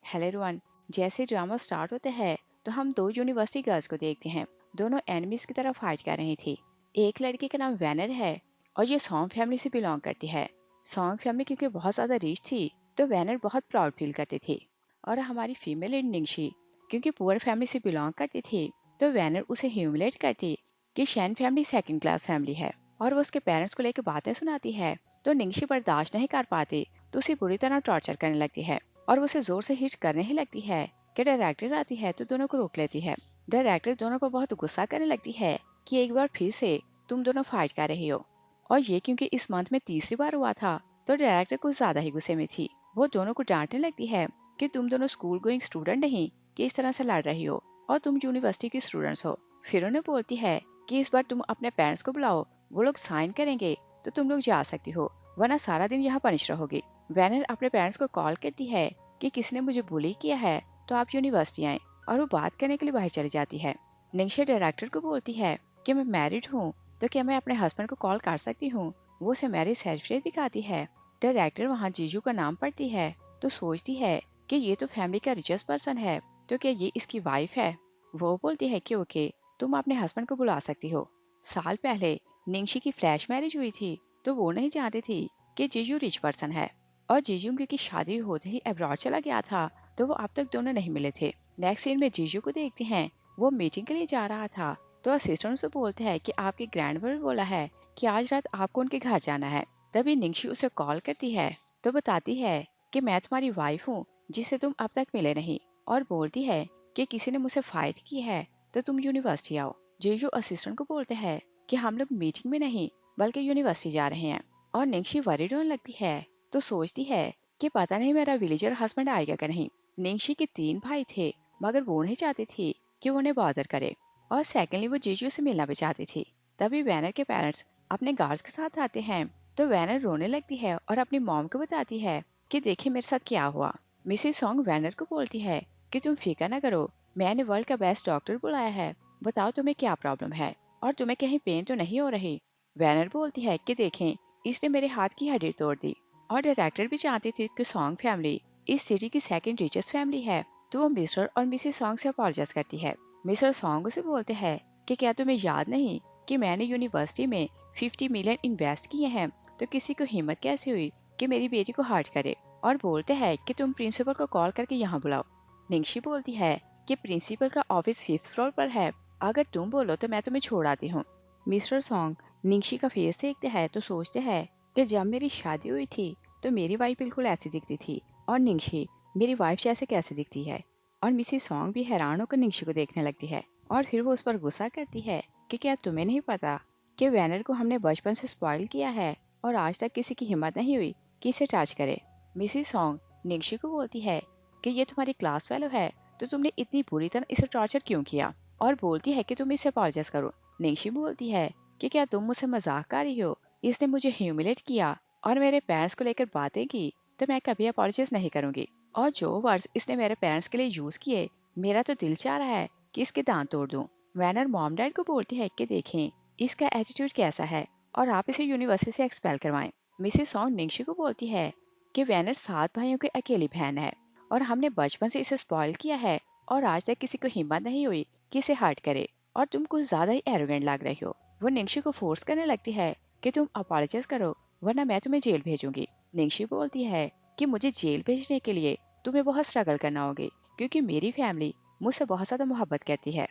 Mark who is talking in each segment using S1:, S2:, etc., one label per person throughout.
S1: Hello everyone. जैसे drama start होता है तो हम दो यूनिवर्सिटी गर्ल्स को देखते हैं। दोनों एनिमीज की तरफ फाइट कर रही थी। एक लड़की का नाम वैनर है और ये सॉन्ग फैमिली से बिलोंग करती है। सॉन्ग फैमिली क्योंकि बहुत ज़्यादा रिच थी तो वैनर बहुत प्राउड फील करती थी। और हमारी फीमेल लीड निंगशी क्योंकि पुअर फैमिली से बिलोंग करती थी तो वैनर उसे ह्यूमिलेट करती कि शैन फैमिली सेकंड क्लास फैमिली है और वो उसके पेरेंट्स को लेकर बातें सुनाती है। तो निंगशी बर्दाश्त नहीं कर पाती तो उसे बुरी तरह टॉर्चर करने लगती है और उसे जोर से हिट करने ही लगती है कि डायरेक्टर आती है तो दोनों को रोक लेती है। डायरेक्टर दोनों पर बहुत गुस्सा करने लगती है कि एक बार फिर से तुम दोनों फाइट कर रही हो। और ये क्योंकि इस मंथ में तीसरी बार हुआ था तो डायरेक्टर कुछ ज्यादा ही गुस्से में थी। वो दोनों को डांटने लगती है कि तुम दोनों स्कूल गोइंग स्टूडेंट नहीं कि इस तरह से लड़ रही हो और तुम यूनिवर्सिटी की स्टूडेंट्स हो। फिर उन्हें बोलती है कि इस बार तुम अपने पेरेंट्स को बुलाओ, वो लोग साइन करेंगे तो तुम लोग जा सकती हो, वरना सारा दिन यहाँ पनिश रहोगी। वैनर अपने पेरेंट्स को कॉल करती है कि किसी ने मुझे बुली किया है तो आप यूनिवर्सिटी आए और वो बात करने के लिए बाहर चली जाती है। निंगशा डायरेक्टर को बोलती है कि मैं मैरिड हूँ तो क्या मैं अपने हस्बैंड को कॉल कर सकती हूँ। वो उसे मैरिज सर्टिफिकेट दिखाती है। डायरेक्टर वहाँ जीजू का नाम पढ़ती है तो सोचती है कि ये तो फैमिली का रिचेस्ट पर्सन है तो क्या ये इसकी वाइफ है। वो बोलती है कि ओके, तुम अपने हस्बैंड को बुला सकती हो। साल पहले निंगशी की फ्लैश मैरिज हुई थी तो वो नहीं जानती थी कि जीजू रिच पर्सन है और जीजू की शादी होते ही अब्रॉड चला गया था तो वो अब तक दोनों नहीं मिले थे। नेक्स्ट सीन में जीजू को देखते हैं, वो मीटिंग के लिए जा रहा था तो असिस्टेंट से बोलते हैं कि आपके ग्रैंडमदर बोला है कि आज रात आपको उनके घर जाना है। तभी निंगशी उसे कॉल करती है तो बताती है कि मैं तुम्हारी वाइफ हूँ जिससे तुम अब तक मिले नहीं, और बोलती है कि किसी ने मुझसे फाइट की है तो तुम यूनिवर्सिटी आओ। जीजू असिस्टेंट को बोलते हैं कि हम लोग मीटिंग में नहीं बल्कि यूनिवर्सिटी जा रहे हैं। और निंगशी वरीड होने लगती है तो सोचती है कि पता नहीं मेरा विलेजर हस्बैंड आएगा कि नहीं। निंगशी के 3 भाई थे मगर वो नहीं चाहती थी कि वो उन्हें बॉदर करे और सेकेंडली वो जीजू से मिलना भी चाहती थी। तभी वैनर के पेरेंट्स अपने गार्ड्स के साथ आते हैं तो वैनर रोने लगती है और अपनी मॉम को बताती है कि देखिए मेरे साथ क्या हुआ। मिसेस सॉन्ग वैनर को बोलती है कि तुम फिक्र न करो, मैंने वर्ल्ड का बेस्ट डॉक्टर बुलाया है, बताओ तुम्हें क्या प्रॉब्लम है और तुम्हें कहीं पेन तो नहीं हो रही। वैनर बोलती है कि देखें, इसने मेरे हाथ की हड्डी तोड़ दी। और डायरेक्टर भी चाहती थी कि सॉन्ग फैमिली इस सिटी की सेकंड रिचेस्ट फैमिली है तो वो मिस्टर और मिसेस सॉन्ग से अपॉलोजाइज करती है। मिस्टर सॉन्ग उसे बोलते हैं कि क्या तुम्हें याद नहीं कि मैंने यूनिवर्सिटी में 50 मिलियन इन्वेस्ट किए हैं, तो किसी को हिम्मत कैसे हुई कि मेरी बेटी को हर्ट करे। और बोलते हैं कि तुम प्रिंसिपल को कॉल करके यहाँ बुलाओ। निंगशी बोलती है कि प्रिंसिपल का ऑफिस 5th फ्लोर पर है, अगर तुम बोलो तो मैं तुम्हें छोड़ आती हूँ। मिस्टर सॉन्ग निंगशी का फेस देखते हैं तो सोचते हैं कि जब मेरी शादी हुई थी तो मेरी वाइफ बिल्कुल ऐसी दिखती थी और निंगशी मेरी वाइफ जैसे कैसे दिखती है। और मिसेस सॉन्ग भी हैरान होकर निंगशी को देखने लगती है और फिर वो उस पर गुस्सा करती है कि क्या तुम्हें नहीं पता कि वैनर को हमने बचपन से स्पॉइल किया है और आज तक किसी की हिम्मत नहीं हुई कि इसे टच करे। मिसेस सॉन्ग निंगशी को बोलती है कि ये तुम्हारी क्लास फेलो है तो तुमने इतनी बुरी तरह इसे टॉर्चर क्यों किया, और बोलती है कि तुम इसे अपॉलोजाइज करो। निंगशी बोलती है कि क्या तुम मुझसे मजाक कर रही हो, इसने मुझे ह्यूमिलेट किया और मेरे पेरेंट्स को लेकर बातें की तो मैं कभी अपॉलोजाइज नहीं करूंगी। और जो वर्ड्स इसने मेरे पेरेंट्स के लिए यूज किए, मेरा तो दिल चाह रहा है कि इसके दांत तोड़ दूं। वैनर मॉम डैड को बोलती है कि देखें इसका एटीट्यूड कैसा है और आप इसे यूनिवर्सिटी से एक्सपेल करवाएं। मिसेस सॉन्ग निंगशी को बोलती है कि वैनर 7 भाइयों की अकेली बहन है और हमने बचपन से इसे स्पॉइल किया है और आज तक किसी को हिम्मत नहीं हुई कि इसे हर्ट करे, और तुम कुछ ज्यादा ही एरोगेंट लग रही हो। वो निंगशी को फोर्स करने लगती है कि तुम अपॉलोजाइज करो वरना मैं तुम्हें जेल भेजूंगी। निंगशी बोलती है कि मुझे जेल भेजने के लिए तुम्हें बहुत स्ट्रगल करना होगी क्योंकि मेरी फैमिली मुझसे बहुत ज्यादा मोहब्बत करती है।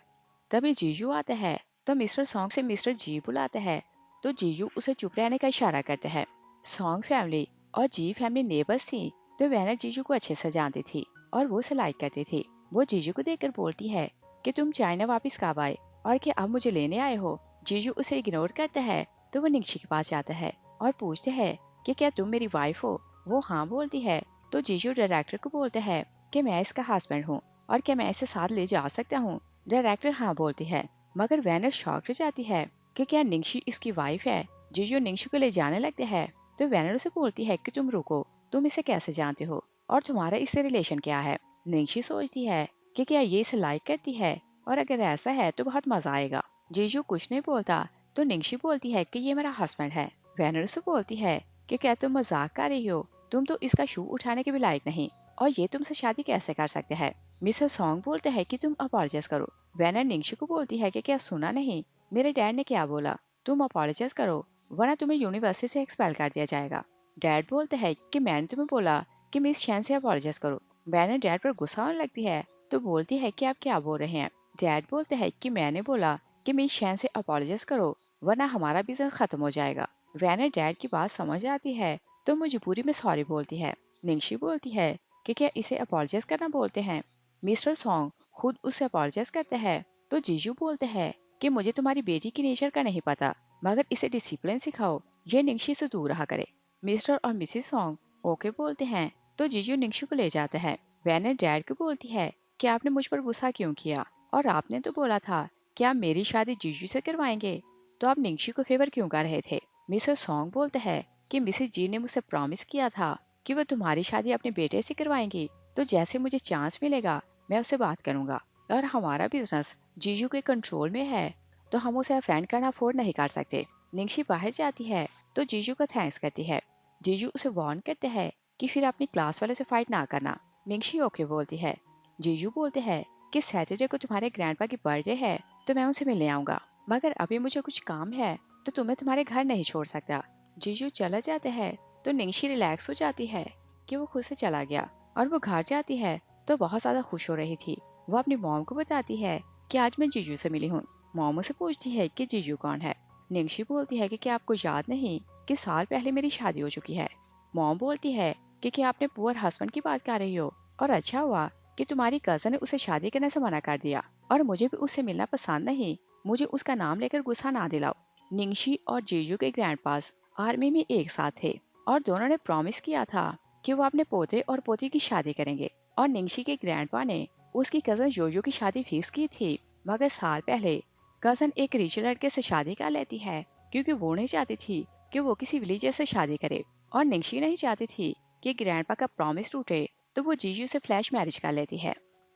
S1: तभी जीजू आता है तो मिस्टर सॉन्ग से मिस्टर जी बुलाते हैं तो जीजू उसे चुप रहने का इशारा करते हैं। सॉन्ग फैमिली और जी फैमिली नेबर्स थी तो वैनर जीजू को अच्छे से जानती थी और वो उसे लाइक करती थी। वो जीजू को देखकर बोलती है कि तुम चाइना वापस कब आए और क्या अब मुझे लेने आए हो। जीजू उसे इग्नोर करता है तो वो निंगशी के पास जाता है और पूछते हैं कि क्या तुम मेरी वाइफ हो। वो हाँ बोलती है तो जीजू डायरेक्टर को बोलते हैं कि मैं इसका हस्बैंड हूँ और क्या मैं इसे साथ ले जा सकता हूँ। डायरेक्टर हाँ बोलती है मगर वैनर शॉक हो जाती है कि क्या निंगशी इसकी वाइफ है। जीजू निंगशी को ले जाने लगते हैं तो वैनर उसे बोलती है कि तुम रुको, तुम इसे कैसे जानते हो और तुम्हारा इससे रिलेशन क्या है। निंगशी सोचती है कि क्या ये इसे लाइक करती है और अगर ऐसा है तो बहुत मजा आएगा। जीजू कुछ नहीं बोलता तो निंगशी बोलती है कि ये मेरा हस्बैंड है। वैनर से बोलती है कि क्या तुम मजाक कर रही हो, तुम तो इसका शू उठाने के भी लायक नहीं। और ये तुमसे शादी कैसे कर सकते हैं। मिस्टर सॉन्ग बोलते हैं कि तुम अपोलोजाइज करो। वैनर निंगशी को बोलती है कि क्या सुना नहीं, मेरे डैड ने क्या बोला, तुम अपोलोजाइज करो वरना तुम्हें यूनिवर्सिटी से एक्सपेल कर दिया जाएगा। डैड बोलते हैं कि मैंने तुम्हें बोला कि मिस शैन से अपोलोजाइज करो। वैनर डैड पर गुस्सा होने लगती है तो बोलती है कि आप क्या बोल रहे हैं। डैड बोलते हैं कि मैंने बोला कि मिस शैन से अपोलोजाइज करो वरना हमारा बिजनेस खत्म हो जाएगा। वैनर डैड की बात समझ आती है तो मजबूरी में सॉरी बोलती है। निंगशी बोलती है कि क्या इसे अपोलोजाइज करना बोलते हैं। मिस्टर सॉन्ग खुद उसे अपोलोजाइज करते हैं तो जीजू बोलते हैं कि मुझे तुम्हारी बेटी की नेचर का नहीं पता, मगर इसे डिसिप्लिन सिखाओ, ये निंगशी से दूर रहा करे। मिस्टर और मिसिस सॉन्ग ओके बोलते हैं तो जीजू निंगशी को ले जाते हैं। वैनर डैड को बोलती है कि आपने मुझ पर गुस्सा क्यों किया, और आपने तो बोला था कि आप मेरी शादी जीजू से करवाएंगे, तो आप निंगशी को फेवर क्यों कर रहे थे। मिस्टर सॉन्ग बोलते हैं कि मिसिस जी ने मुझसे प्रॉमिस किया था कि वो तुम्हारी शादी अपने बेटे से करवाएंगी, तो जैसे मुझे चांस मिलेगा मैं उससे बात करूंगा। और हमारा बिजनेस जीजू के कंट्रोल में है तो हम उसे अफेंड करना अफोर्ड नहीं कर सकते। निंगशी बाहर जाती है तो जीजू का थैंक्स करती है। जीजू उसे वार्न करते हैं कि फिर अपनी क्लास वाले से फाइट ना करना। निंगशी ओके बोलती है। जीजू बोलते हैं कि सैटरडे को तुम्हारे ग्रैंडपा की बर्थडे है तो मैं उनसे मिलने आऊंगा, मगर अभी मुझे कुछ काम है तो तुम्हें तुम्हारे घर नहीं छोड़ सकता। जीजू चला जाते हैं तो निंगशी रिलैक्स हो जाती है कि वो खुद से चला गया, और वो घर जाती है तो बहुत ज्यादा खुश हो रही थी। वो अपनी मॉम को बताती है कि आज मैं जीजू से मिली हूँ। मॉम उसे पूछती है कि जीजू कौन है। निंगशी बोलती है कि क्या आपको याद नहीं कि साल पहले मेरी शादी हो चुकी है। मॉम बोलती है कि क्या आपने पुअर हस्बैंड की बात कर रही हो, और अच्छा हुआ कि तुम्हारी कजन ने उसे शादी करने से मना कर दिया, और मुझे भी उससे मिलना पसंद नहीं, मुझे उसका नाम लेकर गुस्सा ना दिलाओ। निंगशी और जीजू के ग्रैंडपास आर्मी में एक साथ थे और दोनों ने प्रॉमिस किया था कि वो अपने पोते और पोती की शादी करेंगे, और निंगशी के ग्रैंडपा ने उसकी कजन जोजो की शादी फिक्स की थी, मगर साल पहले कजन एक रिच लड़के से शादी कर लेती है क्योंकि वो नहीं चाहती थी कि वो किसी विलेजर से शादी करे, और निंगशी नहीं चाहती थी कि ग्रैंडपा का प्रॉमिस टूटे तो वो जीजू से फ्लैश मैरिज कर लेती है।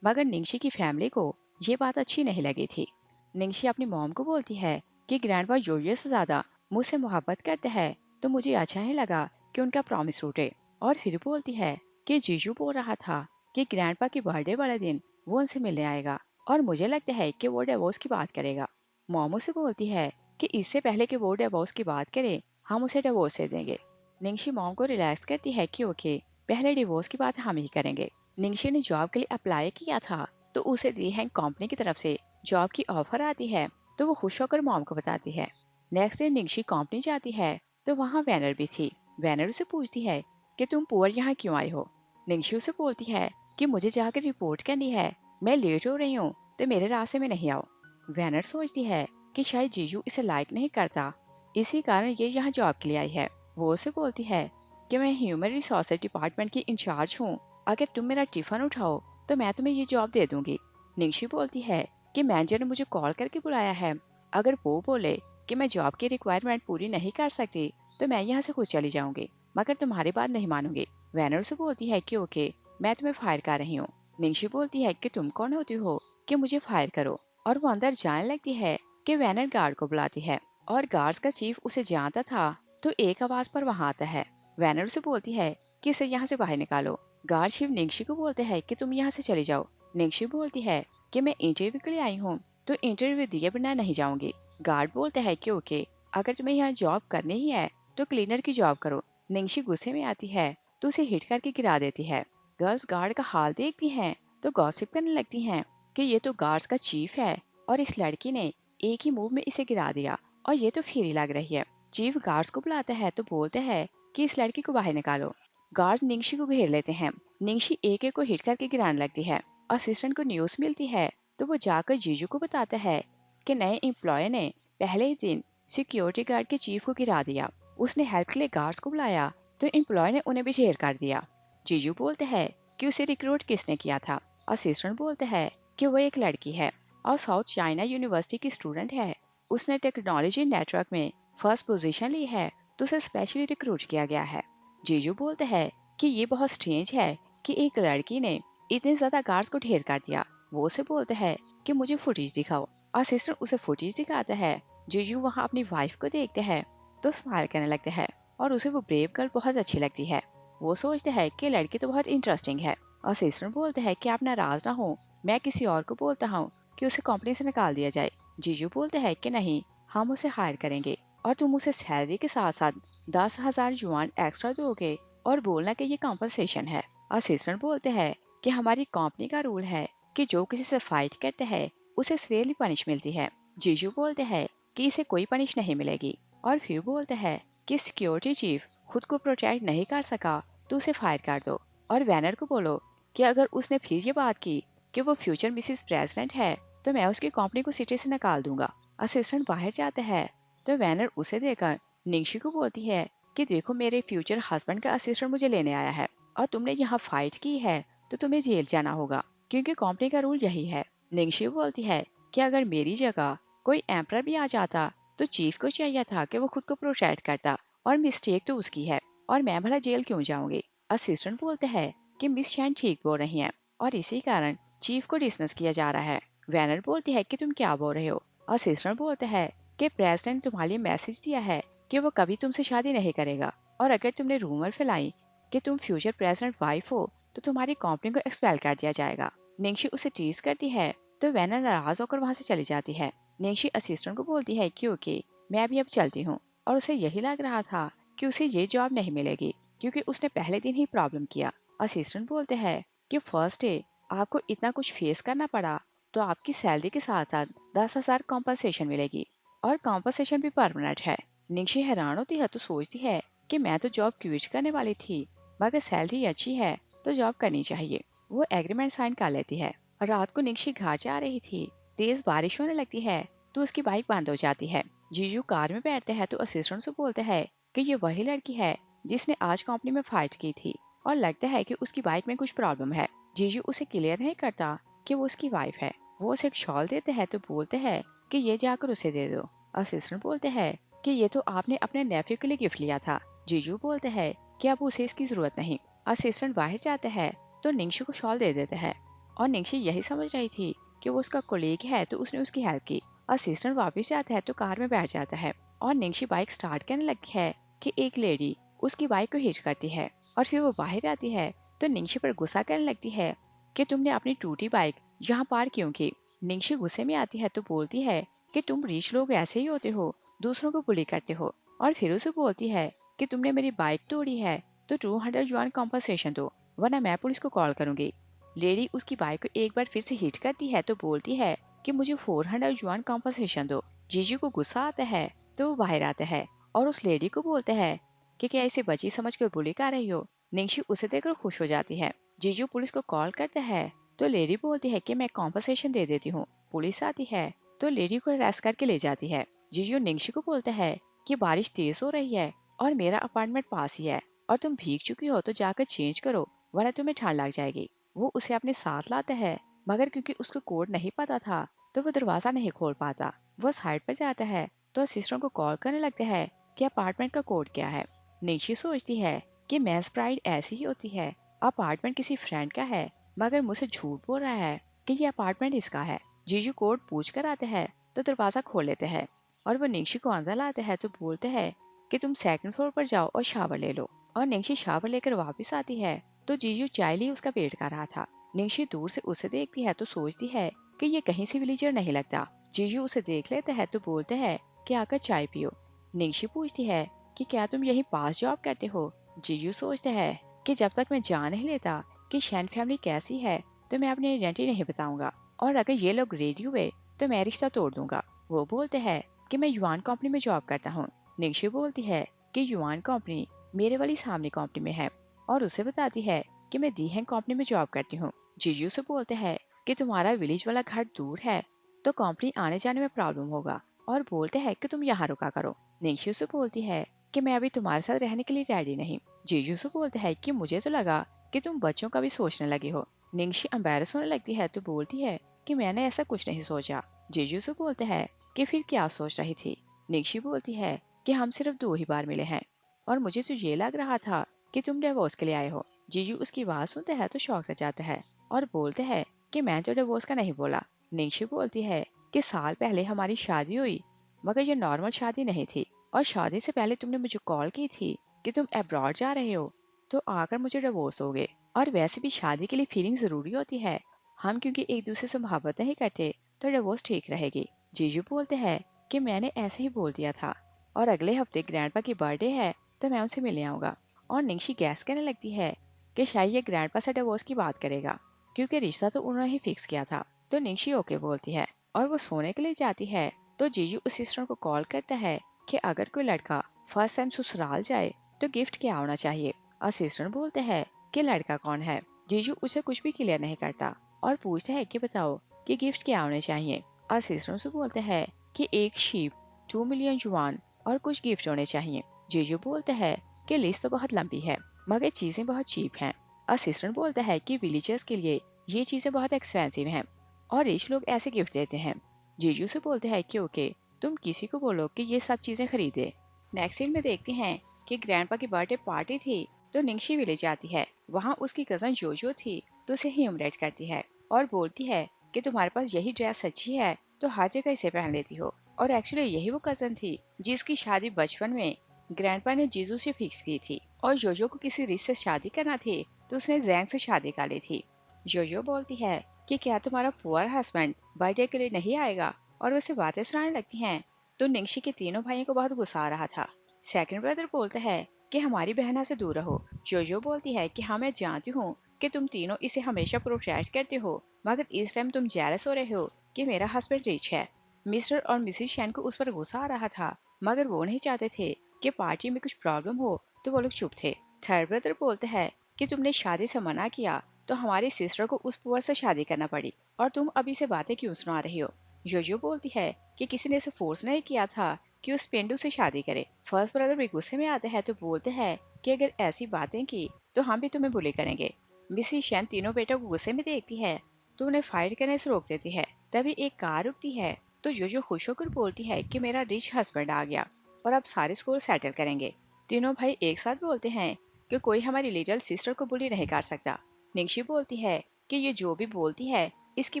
S1: मगर निंगशी की फैमिली को ये बात अच्छी नहीं लगी थी। निंगशी अपनी मॉम को बोलती है कि ग्रैंडपा जोजो से ज्यादा मुझसे मोहब्बत करते हैं तो मुझे अच्छा नहीं लगा कि उनका प्रॉमिस टूटे। और फिर बोलती है कि जीजू बोल रहा था कि ग्रैंडपा की बर्थडे वाले दिन वो उनसे मिलने आएगा, और मुझे लगता है कि वो डिवोर्स की बात करेगा। मोमो से बोलती है कि इससे पहले कि वो डिवोर्स की बात करे हम उसे डिवोर्स दे देंगे। निंगशी मॉम को रिलैक्स करती है कि ओके, पहले डिवोर्स की बात हम ही करेंगे। निंगशी ने जॉब के लिए अप्लाई किया था तो उसे दी हैंग कंपनी की तरफ से जॉब की ऑफर आती है तो वो खुश होकर मॉम को बताती है। नेक्स्ट डे निंगशी कंपनी जाती है तो वहाँ वैनर भी थी। वैनर उसे पूछती है कि तुम पुअर यहाँ क्यों आई हो। निंगशी उसे बोलती है कि मुझे जाकर रिपोर्ट करनी है, मैं लेट हो रही हूँ तो मेरे रास्ते में नहीं आओ। वैनर सोचती है कि शायद जीजू इसे लाइक नहीं करता, इसी कारण ये यहाँ जॉब के लिए आई है। वो उसे बोलती है कि मैं ह्यूमन रिसोर्सेज डिपार्टमेंट की इंचार्ज हूँ, अगर तुम मेरा टिफिन उठाओ तो मैं तुम्हें ये जॉब दे दूंगी। निंगशी बोलती है कि मैनेजर ने मुझे कॉल करके बुलाया है, अगर वो बोले कि मैं जॉब की रिक्वायरमेंट पूरी नहीं कर सकती तो मैं यहाँ से खुद चली जाऊंगी, मगर तुम्हारी बात नहीं मानूंगी। वैनर से बोलती है कि ओके, मैं तुम्हें फायर कर रही हूँ। निंगशी बोलती है कि तुम कौन होती हो कि मुझे फायर करो, और वो अंदर जाने लगती है कि वैनर गार्ड को बुलाती है, और गार्ड्स का चीफ उसे जानता था तो एक आवाज पर वहाँ आता है। वैनर उसे बोलती है कि इसे यहाँ से बाहर निकालो। गार्ड चीफ निंगशी को बोलते हैं कि तुम यहाँ से चली जाओ। निंगशी बोलती है कि मैं इंटरव्यू के लिए आई हूँ तो इंटरव्यू दिए बिना नहीं जाऊंगी। गार्ड बोलते हैं कि ओके, अगर तुम्हें यहाँ जॉब करनी ही है तो क्लीनर की जॉब करो। निंगशी गुस्से में आती है तो उसे हिट करके गिरा देती है। गर्ल्स गार्ड का हाल देखती हैं तो गॉसिप करने लगती हैं कि ये तो गार्ड्स का चीफ है और इस लड़की ने एक ही मूव में इसे गिरा दिया, और ये तो फेरी लग रही है। चीफ गार्ड्स को बुलाता है तो बोलते हैं कि इस लड़की को बाहर निकालो। गार्ड्स निंगशी को घेर लेते हैं। निंगशी एक एक को हिट करके गिराने लगती है। असिस्टेंट को न्यूज मिलती है तो वो जाकर जीजू को बताता है कि नए एम्प्लॉय ने पहले ही दिन सिक्योरिटी गार्ड के चीफ को गिरा दिया। उसने हेल्प के लिए गार्ड्स को बुलाया तो एम्प्लॉय ने उन्हें भी ढेर कर दिया। जीजू बोलते हैं कि उसे रिक्रूट किसने किया था। असिस्टेंट बोलते हैं कि वो एक लड़की है और साउथ चाइना यूनिवर्सिटी की स्टूडेंट है, उसने टेक्नोलॉजी नेटवर्क में फर्स्ट पोजीशन ली है तो उसे स्पेशली रिक्रूट किया गया है। जीजू बोलते हैं कि ये बहुत स्ट्रेंज है कि एक लड़की ने इतने ज्यादा गार्ड्स को ढेर कर दिया। वो उसे बोलते हैं कि मुझे फुटेज दिखाओ। असिस्टेंट उसे फुटेज दिखाता है। जीजू वहाँ अपनी वाइफ को देखते हैं तो स्माइल करने लगते हैं और उसे वो ब्रेव गर्ल बहुत अच्छी लगती है। वो सोचते हैं कि लड़की तो बहुत इंटरेस्टिंग है। असिस्टेंट बोलते हैं कि आप नाराज ना हो, मैं किसी और को बोलता हूँ कि उसे कंपनी से निकाल दिया जाए। जीजू बोलते हैं कि नहीं, हम उसे हायर करेंगे और तुम उसे सैलरी के साथ साथ 10,000 युआन एक्स्ट्रा दोगे और बोलना कि ये कॉम्पनसेशन है। असिस्टेंट बोलते हैं कि हमारी कंपनी का रूल है कि जो किसी से फाइट करते हैं उसे सेवरली पनिश मिलती है। जीजू बोलते हैं कि इसे कोई पनिश नहीं मिलेगी और फिर बोलते हैं कि सिक्योरिटी चीफ खुद को प्रोटेक्ट नहीं कर सका तो उसे फायर कर दो और वैनर को बोलो कि अगर उसने फिर ये बात की कि वो फ्यूचर मिसिस प्रेसिडेंट है तो मैं उसकी कंपनी को सिटी से निकाल दूंगा। असिस्टेंट बाहर जाते हैं तो वैनर उसे देखकर निंगशी को बोलती है कि देखो, मेरे फ्यूचर हस्बैंड का असिस्टेंट मुझे लेने आया है और तुमने यहाँ फाइट की है तो तुम्हें जेल जाना होगा क्योंकि कंपनी का रूल यही है। निंगशी बोलती है कि अगर मेरी जगह कोई एम्परर भी आ जाता तो चीफ को चाहिए था कि वो खुद को प्रोटेक्ट करता और मिस्टेक तो उसकी है और मैं भला जेल क्यों जाऊंगी। असिस्टेंट बोलते हैं कि मिस शैन ठीक बोल रही हैं और इसी कारण चीफ को डिसमिस किया जा रहा है। वैनर बोलती है कि तुम क्या बोल रहे हो। असिस्टेंट बोलते हैं कि प्रेसिडेंट ने तुम्हारे लिए मैसेज दिया है कि वो कभी तुमसे शादी नहीं करेगा और अगर तुमने रूमर फैलाई कि तुम फ्यूचर प्रेसिडेंट वाइफ हो तो तुम्हारी कंपनी को एक्सपेल कर दिया जाएगा। निंगशी उसे टीज करती है तो वैनर नाराज होकर वहाँ से चली जाती है। निंगशी असिस्टेंट को बोलती है कि ओके, मैं अभी अब चलती हूँ और उसे यही लग रहा था कि उसे ये जॉब नहीं मिलेगी क्योंकि उसने पहले दिन ही प्रॉब्लम किया। असिस्टेंट बोलते हैं कि फर्स्ट डे आपको इतना कुछ फेस करना पड़ा तो आपकी सैलरी के साथ साथ 10,000 कॉम्पनसेशन मिलेगी और कॉम्पनसेशन भी परमानेंट है। निंगशी हैरान होती है तो सोचती है कि मैं तो जॉब क्विट करने वाली थी, मगर सैलरी अच्छी है तो जॉब करनी चाहिए। वो एग्रीमेंट साइन कर लेती है। रात को निंगशी घर जा रही थी, तेज बारिश होने लगती है तो उसकी बाइक बंद हो जाती है। जीजू कार में बैठते हैं तो असिस्टेंट से बोलते हैं कि ये वही लड़की है जिसने आज कंपनी में फाइट की थी और लगता है कि उसकी बाइक में कुछ प्रॉब्लम है। जीजू उसे क्लियर नहीं करता कि वो उसकी वाइफ है। वो उसे एक शॉल देते हैं तो बोलते हैं कि ये जाकर उसे दे दो। असिस्टेंट बोलते हैं कि ये तो आपने अपने नेफ्यू के लिए गिफ्ट लिया था। जीजू बोलते हैं कि अब उसे इसकी जरूरत नहीं। असिस्टेंट बाहर जाते हैं तो निंगशी को शॉल दे देते हैं और निंगशी यही समझ रही थी कि वो उसका कोलीग है तो उसने उसकी हेल्प की। असिस्टेंट वापस जाता है तो कार में बैठ जाता है और निंगशी बाइक स्टार्ट करने लगती है कि एक लेडी उसकी बाइक को हिट करती है और फिर वो बाहर आती है तो निंगशी पर गुस्सा करने लगती है कि तुमने अपनी टूटी बाइक यहाँ पार क्यों की। निंगशी गुस्से में आती है तो बोलती है कि तुम रिच लोग ऐसे ही होते हो, दूसरों को बुली करते हो और फिर उसे बोलती है कि तुमने मेरी बाइक तोड़ी है तो 200 युआन कॉम्पनसेशन दो वरना मैं पुलिस को कॉल करूंगी। लेडी उसकी बाइक को एक बार फिर से हिट करती है तो बोलती है कि मुझे 400 युआन कॉम्पनसेशन दो। जीजू को गुस्सा आता है तो वो बाहर आता है और उस लेडी को बोलते हैं कि क्या इसे बची समझ कर बुली कर रही हो। निंगशी उसे देखकर खुश हो जाती है। जीजू पुलिस को कॉल करते हैं तो लेडी बोलती है कि मैं कॉम्पनसेशन दे देती हूँ। पुलिस आती है तो लेडी को अरेस्ट करके ले जाती है। जीजू निंगशी को बोलते हैं कि बारिश तेज हो रही है और मेरा अपार्टमेंट पास ही है और तुम भीग चुकी हो तो जाकर चेंज करो वरना तुम्हें ठंड लग जाएगी। वो उसे अपने साथ लाते हैं मगर क्योंकि उसको कोड नहीं पता था तो वो दरवाजा नहीं खोल पाता। वो साइड पर जाता है तो असिस्टेंट को कॉल करने लगते हैं कि अपार्टमेंट का कोड क्या है। निशी सोचती है कि मैस प्राइड ऐसी ही होती है, अपार्टमेंट किसी फ्रेंड का है मगर मुझसे झूठ बोल रहा है कि ये अपार्टमेंट इसका है। जीजू कोड पूछ कर आते हैं तो दरवाजा खोल लेते हैं और वो निंगशी को अंदर लाते हैं तो बोलते हैं कि तुम सेकंड फ्लोर पर जाओ और शावर ले लो। और निंगशी शावर लेकर वापस आती है तो जीजू चाय लिए उसका वेट कर रहा था। निंगशी दूर से उसे देखती है तो सोचती है कि ये कहीं से विलेजर नहीं लगता। जीजू उसे देख लेते हैं तो बोलते हैं कि आकर चाय पियो। निंगशी पूछती है कि क्या तुम यहीं पास जॉब करते हो। जीजू सोचते हैं कि जब तक मैं जान नहीं लेता कि शैन फैमिली कैसी है तो मैं अपनी आइडेंटिटी नहीं बताऊंगा और अगर ये लोग रेडी हुए तो मैं रिश्ता तोड़ दूंगा। वो बोलते हैं कि मैं युआन कंपनी में जॉब करता हूँ। निंगशी बोलती है कि युआन कंपनी मेरे वाली सामने कंपनी में है और उसे बताती है कि मैं दीहेंग कंपनी में जॉब करती हूँ। जीजू से बोलते हैं कि तुम्हारा विलेज वाला घर दूर है तो कंपनी आने जाने में प्रॉब्लम होगा और बोलते हैं कि तुम यहाँ रुका करो। निंगशी से बोलती है कि मैं अभी तुम्हारे साथ रहने के लिए रेडी नहीं। जीजू से बोलते हैं कि मुझे तो लगा कि तुम बच्चों का भी सोचने लगे हो। निंगशी एम्बैरस होने लगती है तो बोलती है कि मैंने ऐसा कुछ नहीं सोचा। जीजू से बोलते हैं कि फिर क्या सोच रही थी। निंगशी बोलती है कि हम सिर्फ 2 ही बार मिले हैं और मुझे तो ये लग रहा था कि तुम डिवोर्स के लिए आए हो। जीजू उसकी बात सुनते हैं तो शौक रह जाता है और बोलते हैं कि मैं तो डिवोर्स का नहीं बोला। निंगशी बोलती है कि साल पहले हमारी शादी हुई मगर ये नॉर्मल शादी नहीं थी और शादी से पहले तुमने मुझे कॉल की थी कि तुम अब्रॉड जा रहे हो तो आकर मुझे डिवोर्स दोगे और वैसे भी शादी के लिए फीलिंग जरूरी होती है। हम क्योंकि एक दूसरे से मोहब्बत नहीं करते तो डिवोर्स ठीक रहेगी। जीजू बोलते हैं कि मैंने ऐसे ही बोल दिया था, और अगले हफ्ते ग्रैंडपा की बर्थडे है तो मैं उनसे मिलने आऊंगा। और निंगशी गैस करने लगती है कि शायद ये ग्रैंडपा से डिवोर्स की बात करेगा, क्योंकि रिश्ता तो उन्होंने ही फिक्स किया था। तो निंगशी ओके बोलती है और वो सोने के लिए जाती है। तो जीजू उस सिस्टर को कॉल करता है कि अगर कोई लड़का फर्स्ट टाइम ससुराल जाए तो गिफ्ट क्या होना चाहिए। और सिस्टर बोलते हैं कि लड़का कौन है। जीजू उसे कुछ भी क्लियर नहीं करता और पूछता है कि बताओ कि गिफ्ट क्या होने चाहिए। और सिस्टर से बोलते हैं कि एक शीप, 2 मिलियन जुआन और कुछ गिफ्ट होने चाहिए। जीजू बोलते हैं कि लिस्ट तो बहुत लंबी है मगर चीजें बहुत चीप हैं। असिस्टेंट बोलता है कि विलेजर्स के लिए ये चीजें बहुत एक्सपेंसिव हैं और रिच लोग ऐसे गिफ्ट देते हैं। जीजू से बोलते हैं कि ओके, तुम किसी को बोलो कि ये सब चीजें खरीदे। नेक्स्ट सीन में देखते हैं कि ग्रैंडपा की बर्थडे पार्टी थी तो निंगशी विलेज जाती है। वहाँ उसकी कजन जोजो थी तो उसे ह्यूमिलेट करती है और बोलती है कि तुम्हारे पास यही ड्रेस अच्छी है तो हर जगह इसे पहन लेती हो। और एक्चुअली यही वो कजन थी जिसकी शादी बचपन में ग्रैंडपा ने जीजू से फिक्स की थी। और जोजो को किसी रिश्ते से शादी करना थी तो उसने जैंग से शादी कर ली थी। जोजो बोलती है कि क्या तुम्हारा पुअर हस्बैंड बर्थडे के लिए नहीं आएगा, और उसे बातें सुनाने लगती हैं। तो निंगशी के तीनों भाइयों को बहुत गुस्सा आ रहा था। सेकंड ब्रदर बोलता है कि हमारी बहना से दूर रहो। जोजो बोलती है कि हाँ मैं जानती हूँ कि तुम तीनों इसे हमेशा प्रोटेक्ट करते हो, मगर इस टाइम तुम जेलस हो रहे हो कि मेरा हस्बैंड रिच है। मिस्टर और मिसिस शैन को उस पर गुस्सा आ रहा था, मगर वो नहीं चाहते थे कि पार्टी में कुछ प्रॉब्लम हो, तो वो लोग चुप थे। थर्ड ब्रदर बोलते हैं कि तुमने शादी से मना किया तो हमारी सिस्टर को उस पुअर से शादी करना पड़ी, और तुम अभी से बातें क्यों सुना रही हो। जोजो बोलती है कि किसी ने इसे फोर्स नहीं किया था कि उस पेंडू से शादी करे। फर्स्ट ब्रदर भी गुस्से में आते हैं तो बोलते हैं कि अगर ऐसी बातें की तो हम भी तुम्हें बुली करेंगे। मिसिस शैन तीनों बेटों को गुस्से में देखती है तो उन्हें फाइट करने से रोक देती है। तभी एक कार रुकती है तो जोजो खुश होकर बोलती है कि मेरा रिच हस्बैंड आ गया और अब सारे स्कोर सेटल करेंगे। तीनों भाई एक साथ बोलते हैं कि कोई हमारी लिटिल सिस्टर को बुली नहीं कर सकता। निंगशी बोलती है कि ये जो भी बोलती है इसकी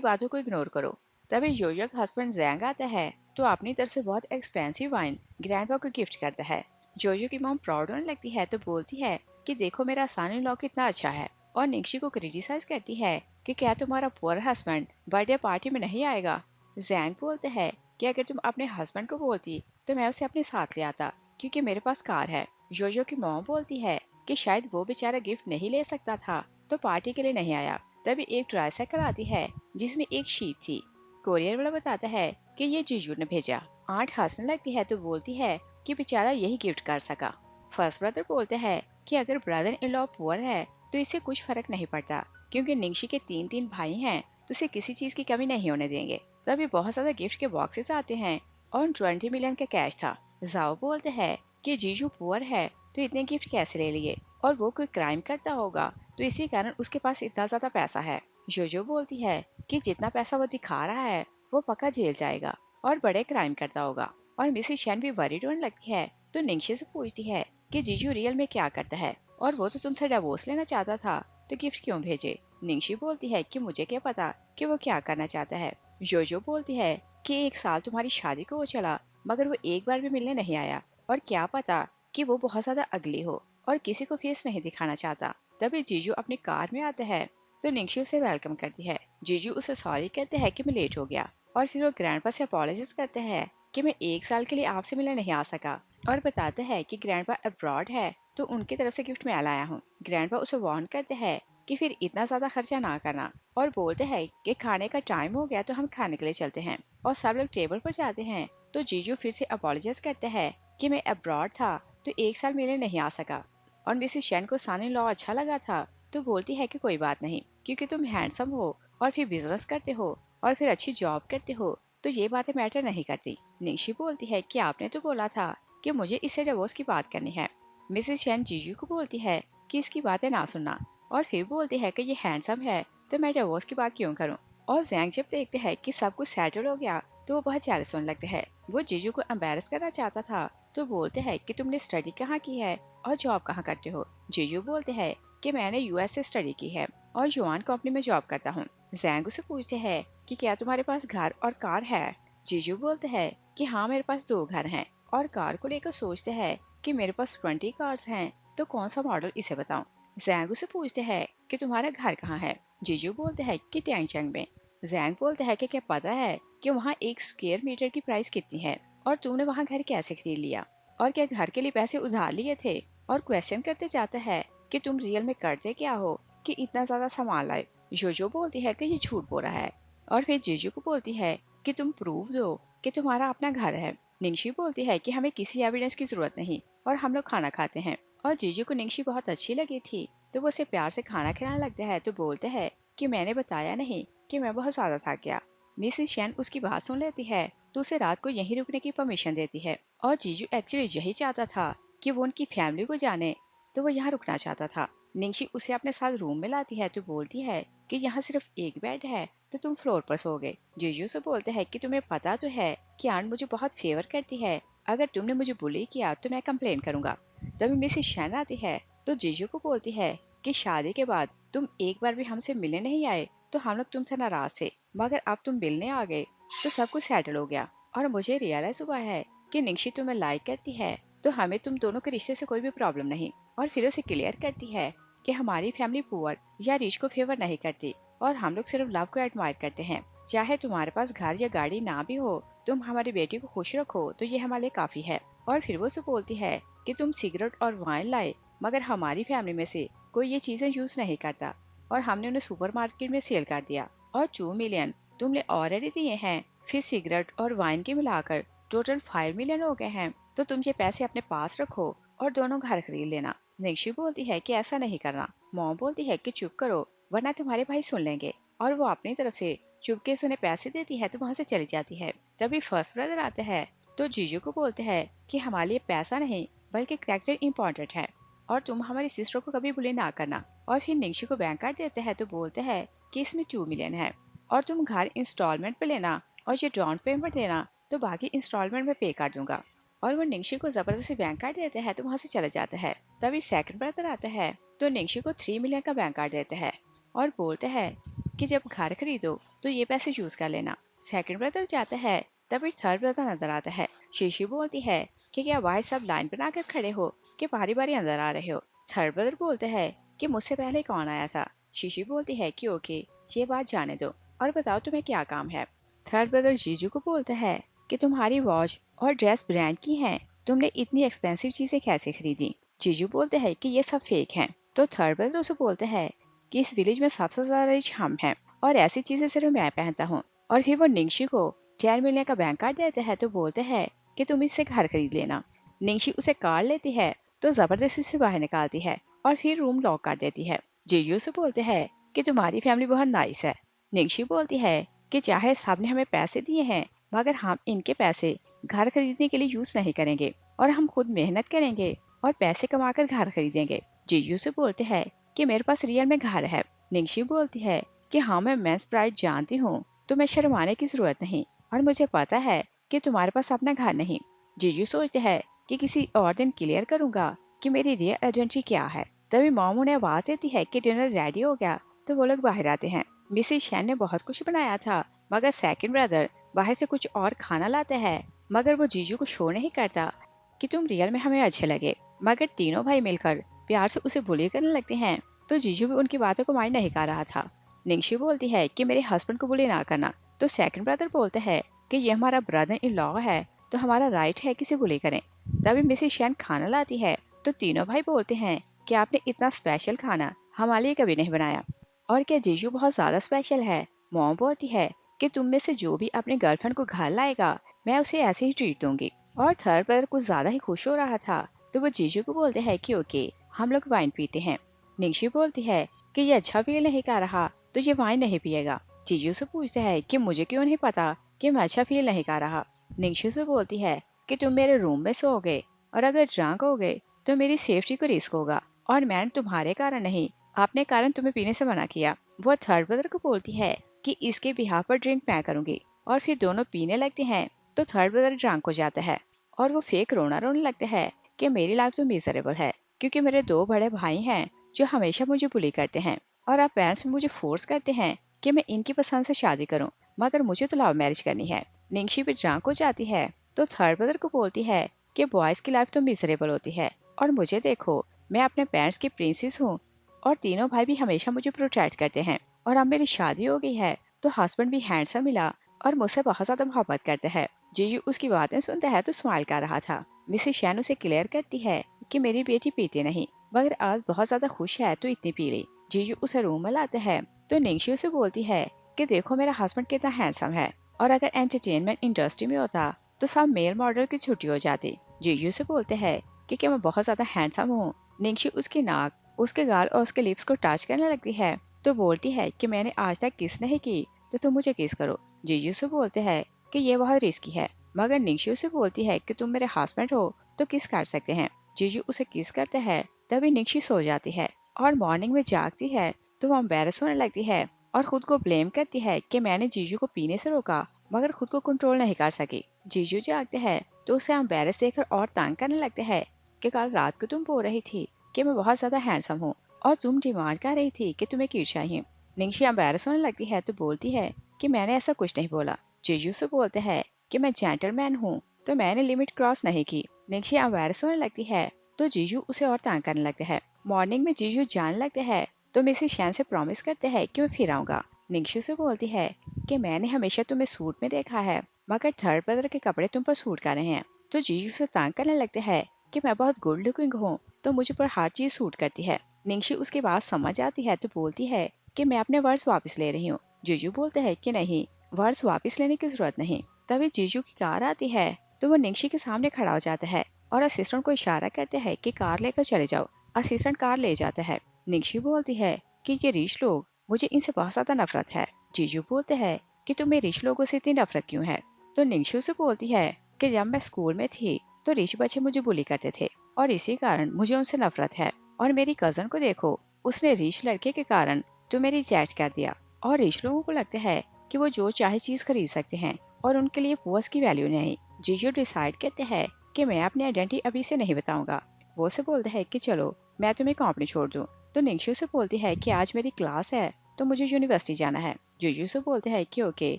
S1: बातों को इग्नोर करो। तभी जोजो का हस्बैंड जैंग आता है तो अपनी तरफ से बहुत एक्सपेंसिव वाइन ग्रैंडपा को गिफ्ट करता है। जोजो की मॉम प्राउड होने लगती है तो बोलती है कि देखो मेरा सन इन लॉ कितना अच्छा है, और निंगशी को क्रिटिसाइज करती है कि क्या तुम्हारा पुअर हस्बैंड बर्थडे पार्टी में नहीं आएगा। जैंग बोलते हैं कि अगर तुम अपने हस्बैंड को बोलती तो मैं उसे अपने साथ ले आता क्योंकि मेरे पास कार है। जोजो की मॉम बोलती है कि शायद वो बेचारा गिफ्ट नहीं ले सकता था तो पार्टी के लिए नहीं आया। तभी एक ट्राईसाइकिल आती है जिसमें एक शीप थी। कोरियर वाला बताता है कि ये जीजू ने भेजा। आंट हंसने लगती है तो बोलती है कि बेचारा यही गिफ्ट कर सका। फर्स्ट ब्रदर बोलते हैं कि अगर ब्रदर इन लॉ पुअर है तो इससे कुछ फर्क नहीं पड़ता, क्योंकि निंगशी के 3 भाई हैं तो उसे किसी चीज की कमी नहीं होने देंगे। तभी बहुत ज्यादा गिफ्ट के बॉक्सेस आते हैं और 20 मिलियन का कैश था। जाओ बोलते हैं कि जीजू पुअर है तो इतने गिफ्ट कैसे ले लिए, और वो कोई क्राइम करता होगा तो इसी कारण उसके पास इतना ज्यादा पैसा है। जोजो बोलती है कि जितना पैसा वो दिखा रहा है वो पक्का जेल जाएगा और बड़े क्राइम करता होगा। और मिसिस शैन भी वरीड होने लगती है तो निंगशी से पूछती है कि जीजू रियल में क्या करता है, और वो तो तुमसे डिवोर्स लेना चाहता था तो गिफ्ट क्यों भेजे। निंगशी बोलती है कि मुझे क्या पता कि वो क्या करना चाहता है। जोजो बोलती है कि 1 साल तुम्हारी शादी को वो चला मगर वो एक बार भी मिलने नहीं आया, और क्या पता कि वो बहुत ज्यादा अगली हो और किसी को फेस नहीं दिखाना चाहता। तभी जीजू अपनी कार में आता है तो निंगशी उसे वेलकम करती है। जीजू उसे सॉरी कहते हैं कि मैं लेट हो गया, और फिर वो ग्रैंडपा से अपॉलोजाइज करते हैं कि मैं 1 साल के लिए आपसे मिलने नहीं आ सका, और बताते हैं कि ग्रैंडपा अब्रॉड है तो उनकी तरफ से गिफ्ट मैं लाया हूँ। ग्रैंडपा उसे वार्न करते हैं कि फिर इतना ज्यादा खर्चा ना करना, और बोलते हैं कि खाने का टाइम हो गया तो हम खाने के लिए चलते हैं। और सब लोग टेबल पर जाते हैं तो जीजू फिर से अपॉलोजाइज करते हैं कि मैं अब्रॉड था तो 1 साल मिलने नहीं आ सका। और मिसिस शैन को सन इन लॉ अच्छा लगा था तो बोलती है कि कोई बात नहीं, क्योंकि तुम हैंडसम हो और फिर बिजनेस करते हो और फिर अच्छी जॉब करते हो तो ये बातें मैटर नहीं करती। निंगशी बोलती है कि आपने तो बोला था कि मुझे इससे डिवोर्स की बात करनी है। मिसिस शैन जीजू को बोलती है कि इसकी बातें ना सुनना, और फिर बोलती है कि ये हैंडसम है तो मैं डिवोर्स की बात क्यों करूं। और जैंग जब देखते हैं कि सब कुछ सेटल हो गया तो वो बहुत जेलस होने लगते हैं। वो जीजू को एम्बेरस करना चाहता था तो बोलते हैं कि तुमने स्टडी कहाँ की है और जॉब कहाँ करते हो। जीजू बोलते हैं कि मैंने यूएस से स्टडी की है और युआन कंपनी में जॉब करता हूँ। जैंग उसे पूछते हैं कि क्या तुम्हारे पास घर और कार है। जीजू बोलते हैं कि हाँ मेरे पास 2 घर हैं, और कार को लेकर सोचते हैं कि मेरे पास 20 कार्स हैं तो कौन सा मॉडल इसे बताऊं। जैंग उसे पूछते हैं कि तुम्हारा घर कहाँ है। जीजू बोलते हैं कि टैंगचंग में। जैंग बोलते हैं कि क्या पता है कि वहाँ 1 स्क्वायर मीटर की प्राइस कितनी है, और तुमने वहाँ घर कैसे खरीद लिया, और क्या घर के लिए पैसे उधार लिए थे। और क्वेश्चन करते जाता है कि तुम रियल में करते क्या हो कि इतना ज्यादा सामान लाए। जोजो बोलती है कि ये झूठ बोल रहा है, और फिर जीजू को बोलती है कि तुम प्रूव दो कि तुम्हारा अपना घर है। निंगशी बोलती है कि हमें किसी एविडेंस की जरूरत नहीं, और हम लोग खाना खाते हैं। और जीजू को निंगशी बहुत अच्छी लगी थी, तो वो उसे प्यार से खाना खिलाने लगते हैं। तो बोलते हैं कि मैंने बताया नहीं कि मैं बहुत ज्यादा थक गया। मिसिस शेन उसकी बात सुन लेती है, तो उसे रात को यहीं रुकने की परमिशन देती है। और जीजू एक्चुअली यही चाहता था कि वो उनकी फैमिली को जाने, तो वो यहाँ रुकना चाहता था। निंगशी उसे अपने साथ रूम में लाती है, तो बोलती है कि यहाँ सिर्फ एक बेड है, तो तुम फ्लोर पर सोओगे। जीजू से बोलते हैं कि तुम्हें पता तो है कि आंट मुझे बहुत फेवर करती है, अगर तुमने मुझे बुली किया तो मैं कंप्लेन करूंगा। तभी मिसिस शेन आती है, तो जीजू को बोलती है कि शादी के बाद तुम एक बार भी हमसे मिलने नहीं आए, तो हम लोग तुमसे नाराज थे, मगर अब तुम मिलने आ गए तो सब कुछ सेटल हो गया। और मुझे रियलाइज हुआ है कि निंगशी तुम्हें लाइक करती है, तो हमें तुम दोनों के रिश्ते से कोई भी प्रॉब्लम नहीं। और फिर उसे क्लियर करती है कि हमारी फैमिली पुअर या रिच को फेवर नहीं करती, और हम लोग सिर्फ लव को एडमायर करते हैं। चाहे तुम्हारे पास घर या गाड़ी ना भी हो, तुम हमारी बेटी को खुश रखो तो ये हमारे लिए काफी है। और फिर वो उसे बोलती है कि तुम सिगरेट और वाइन लाए, मगर हमारी फैमिली में से कोई ये चीजें यूज नहीं करता, और हमने उन्हें सुपरमार्केट में सेल कर दिया। और 2 मिलियन तुमने ऑलरेडी दिए हैं, फिर सिगरेट और वाइन के मिलाकर टोटल 5 मिलियन हो गए हैं। तो तुम ये पैसे अपने पास रखो और दोनों घर खरीद लेना। निक्शी बोलती है कि ऐसा नहीं करना। मॉम बोलती है कि चुप करो वरना तुम्हारे भाई सुन लेंगे, और वो अपनी तरफ से चुपके से उन्हें पैसे देती है, तो वहाँ से चली जाती है। तभी फर्स्ट ब्रदर आते हैं, तो जीजू को बोलते हैं कि हमारे लिए पैसा नहीं बल्कि कैरेक्टर इम्पोर्टेंट है, और तुम हमारी सिस्टर को कभी बुली ना करना। और फिर निंगशी को बैंक कार्ड देते हैं, तो बोलते हैं कि इसमें 2 मिलियन है, और तुम घर इंस्टॉलमेंट पे लेना, और ये डाउन पेमेंट देना, तो बाकी इंस्टॉलमेंट में पे कर दूंगा। और वो निंगशी को जबरदस्ती बैंक कार्ड देते हैं, तो वहाँ से चले जाते हैं। तभी सेकंड ब्रदर आता है, तो निंगशी को 3 मिलियन का बैंक कार्ड देते हैं, और बोलते हैं कि जब घर खरीदो तो ये पैसे यूज कर लेना। सेकंड ब्रदर जाता है, तभी थर्ड ब्रदर नजर आता है। शीशी बोलती है कि क्या बाहर सब लाइन बनाकर खड़े हो कि बारी बारी अंदर आ रहे हो। थर्ड ब्रदर बोलते हैं कि मुझसे पहले कौन आया था। शीशी बोलती है कि ओके, ये बात जाने दो, और बताओ तुम्हें क्या काम है। थर्ड ब्रदर जीजू को बोलता है कि तुम्हारी वॉच और ड्रेस ब्रांड की हैं, तुमने इतनी एक्सपेंसिव चीजें कैसे खरीदी। जीजू बोलते हैं कि ये सब फेक हैं। तो थर्ड ब्रदर उसे बोलते हैं कि इस विलेज में सबसे ज्यादा रिच हम हैं, और ऐसी चीजें सिर्फ मैं पहनता हूँ। और फिर वो निंगशी को 10 मिलियन का बैंक कार्ड देते हैं, तो बोलते हैं कि तुम इससे घर खरीद लेना। निंगशी उसे कार्ड लेती है, तो जबरदस्ती से बाहर निकालती है, और फिर रूम लॉक कर देती है। जीजू से बोलते हैं कि तुम्हारी फैमिली बहुत नाइस है। निंगशी बोलती है कि चाहे सबने हमें पैसे दिए हैं, मगर हम इनके पैसे घर खरीदने के लिए यूज नहीं करेंगे, और हम खुद मेहनत करेंगे और पैसे कमाकर घर खरीदेंगे। जीजू से बोलते हैं कि मेरे पास रियल में घर है। निंगशी बोलती है कि हाँ, मैं मेंस प्राइड जानती हूँ, तो मैं शर्माने की जरूरत नहीं, और मुझे पता है कि तुम्हारे पास अपना घर नहीं। जीजू सोचते हैं कि किसी और दिन क्लियर करूंगा कि मेरी रियल आइडेंटिटी क्या है। तभी मॉम उन्हें आवाज देती है कि डिनर रेडी हो गया, तो वो लोग बाहर आते हैं। मिसिस शैन ने बहुत कुछ बनाया था, मगर सेकंड ब्रदर बाहर से कुछ और खाना लाते हैं, मगर वो जीजू को शो नहीं करता कि तुम रियल में हमें अच्छे लगे। मगर तीनों भाई मिलकर प्यार से उसे बुली करने लगते हैं, तो जीजू भी उनकी बातों को माइंड नहीं कर रहा था। निंगशी बोलती है कि मेरे हस्बैंड को बुली ना करना, तो सेकंड ब्रदर बोलते हैं कि ये हमारा ब्रदर इन लॉ है, तो हमारा राइट है किसी बुली करें। तभी मिसिस शैन खाना लाती है, तो तीनों भाई बोलते हैं कि आपने इतना स्पेशल खाना हमारे लिए कभी नहीं बनाया, और क्या जीजू बहुत ज्यादा स्पेशल है। मॉम बोलती है कि तुम में से जो भी अपने गर्लफ्रेंड को घर लाएगा, मैं उसे ऐसे ही ट्रीट दूंगी। और थर्ड ब्रदर कुछ ज्यादा ही खुश हो रहा था, तो वो जीजू को बोलते हैं कि ओके, हम लोग वाइन पीते हैं। निंगशी बोलती है कि ये अच्छा फील नहीं कर रहा, तो ये वाइन नहीं पिएगा। जीजू से पूछते हैं कि मुझे क्यों नहीं पता कि मैं अच्छा फील नहीं कर रहा। निंगशी से बोलती है कि तुम मेरे रूम में सोओगे, और अगर ड्रंक हो गए तो मेरी सेफ्टी को रिस्क होगा, और मैंने तुम्हारे कारण नहीं, अपने कारण तुम्हें पीने से मना किया। वो थर्ड ब्रदर को बोलती है कि इसके बिहार पर ड्रिंक मैं करूंगी, और फिर दोनों पीने लगते हैं। तो थर्ड ब्रदर ड्रंक हो जाता है, और वो फेक रोना रोने लगते हैं कि मेरी लाइफ तो मिजरेबल है, क्योंकि मेरे 2 बड़े भाई हैं जो हमेशा मुझे बुली करते हैं, और अब पेरेंट्स मुझे फोर्स करते हैं कि मैं इनकी पसंद से शादी करूं, मगर मुझे तो लव मैरिज करनी है। निंगशी भी ड्रंक हो जाती है, तो थर्ड ब्रदर को बोलती है कि बॉयज की लाइफ तो मिजरेबल होती है, और मुझे देखो, मैं अपने पेरेंट्स की प्रिंसेस हूँ, और तीनों भाई भी हमेशा मुझे प्रोटेक्ट करते हैं और अब मेरी शादी हो गई है तो हस्बैंड भी हैंडसम मिला और मुझसे बहुत ज्यादा मोहब्बत करते हैं। जीजू उसकी बातें सुनता है तो स्माइल कर रहा था। मिसेस शैन उसे क्लियर करती है कि मेरी बेटी पीती नहीं मगर आज बहुत ज्यादा खुश है तो इतनी पी ली। जीजू उसे रूम में लाते हैं तो निंगशी उसे बोलती है कि देखो मेरा हस्बैंड कितना हैंडसम है और अगर एंटरटेनमेंट इंडस्ट्री में होता तो सब मेल मॉडल की छुट्टी हो जाती। जीजू से बोलते हैं कि क्या मैं बहुत ज्यादा हैंडसम हूँ। निंगशी उसकी नाक, उसके गाल और उसके लिप्स को टच करने लगती है तो बोलती है कि मैंने आज तक किस नहीं की तो तुम मुझे किस करो। जीजू से बोलते हैं कि ये बहुत रिस्की है मगर निंगशी से बोलती है कि तुम मेरे हस्बैंड हो तो किस कर सकते हैं। जीजू उसे किस करते हैं तभी निंगशी सो जाती है और मॉर्निंग में जागती है तो वो एम्बेरस होने लगती है और खुद को ब्लेम करती है कि मैंने जीजू को पीने से रोका मगर खुद को कंट्रोल नहीं कर सकी। जीजू जागते हैं तो उसे एम्बेरस देखकर और तंग करने लगते हैं कि कल रात को तुम बोल रही थी कि मैं बहुत ज्यादा हैंडसम हूँ और तुम डिमांड कर रही थी कि तुम्हें किड चाहिए। निंगशी एम्बेरस होने लगती है तो बोलती है कि मैंने ऐसा कुछ नहीं बोला। जीजू से बोलते हैं कि मैं जेंटलमैन हूँ तो मैंने लिमिट क्रॉस नहीं की। निंगशी एम्बेरस होने लगती है तो जीजू उसे और तंग करने लगते हैं। मॉर्निंग में जीजू जाने लगते हैं तो मिसेस शैन से प्रॉमिस करते हैं कि मैं फिर आऊंगा। निंगशी से बोलती है कि मैंने हमेशा तुम्हें सूट में देखा है मगर थर्ड ब्रदर के कपड़े तुम पर सूट कर रहे हैं। तो जीजू से तंग करने लगते हैं कि मैं बहुत गुड लुकिंग हूँ तो मुझे पर हर चीज सूट करती है। निंगशी उसकी बात समझ आती है तो बोलती है कि मैं अपने वर्ड्स वापस ले रही हूँ। जीजू बोलते हैं कि नहीं, वर्ड्स वापस लेने की जरूरत नहीं। तभी जीजू की कार आती है तो वो निंगशी के सामने खड़ा हो जाता है और असिस्टेंट को इशारा करते हैं कि कार लेकर चले जाओ। असिस्टेंट कार ले जाता है। निंगशी बोलती है कि ये रिच लोग, मुझे इनसे बहुत ज्यादा नफरत है। जीजू बोलते हैं कि तुम्हें रिच लोगों से इतनी नफरत क्यों है। तो निंगशी से बोलती है कि जब मैं स्कूल में थी तो रिच बच्चे मुझे बुली करते थे और इसी कारण मुझे उनसे नफरत है। और मेरी कजन को देखो, उसने रिच लड़के के कारण तुम्हें रिजेक्ट कर दिया। और रिच लोगों को लगता है कि वो जो चाहे चीज खरीद सकते हैं और उनके लिए पुअर्स की वैल्यू नहीं। जीजू डिसाइड करते हैं कि मैं अपनी आइडेंटिटी अभी से नहीं बताऊंगा। वो से बोलते हैं कि चलो मैं तुम्हें कंपनी छोड़ दूं। तो निंगशु से बोलती है कि आज मेरी क्लास है तो मुझे यूनिवर्सिटी जाना है। जीजू से बोलते हैं कि ओके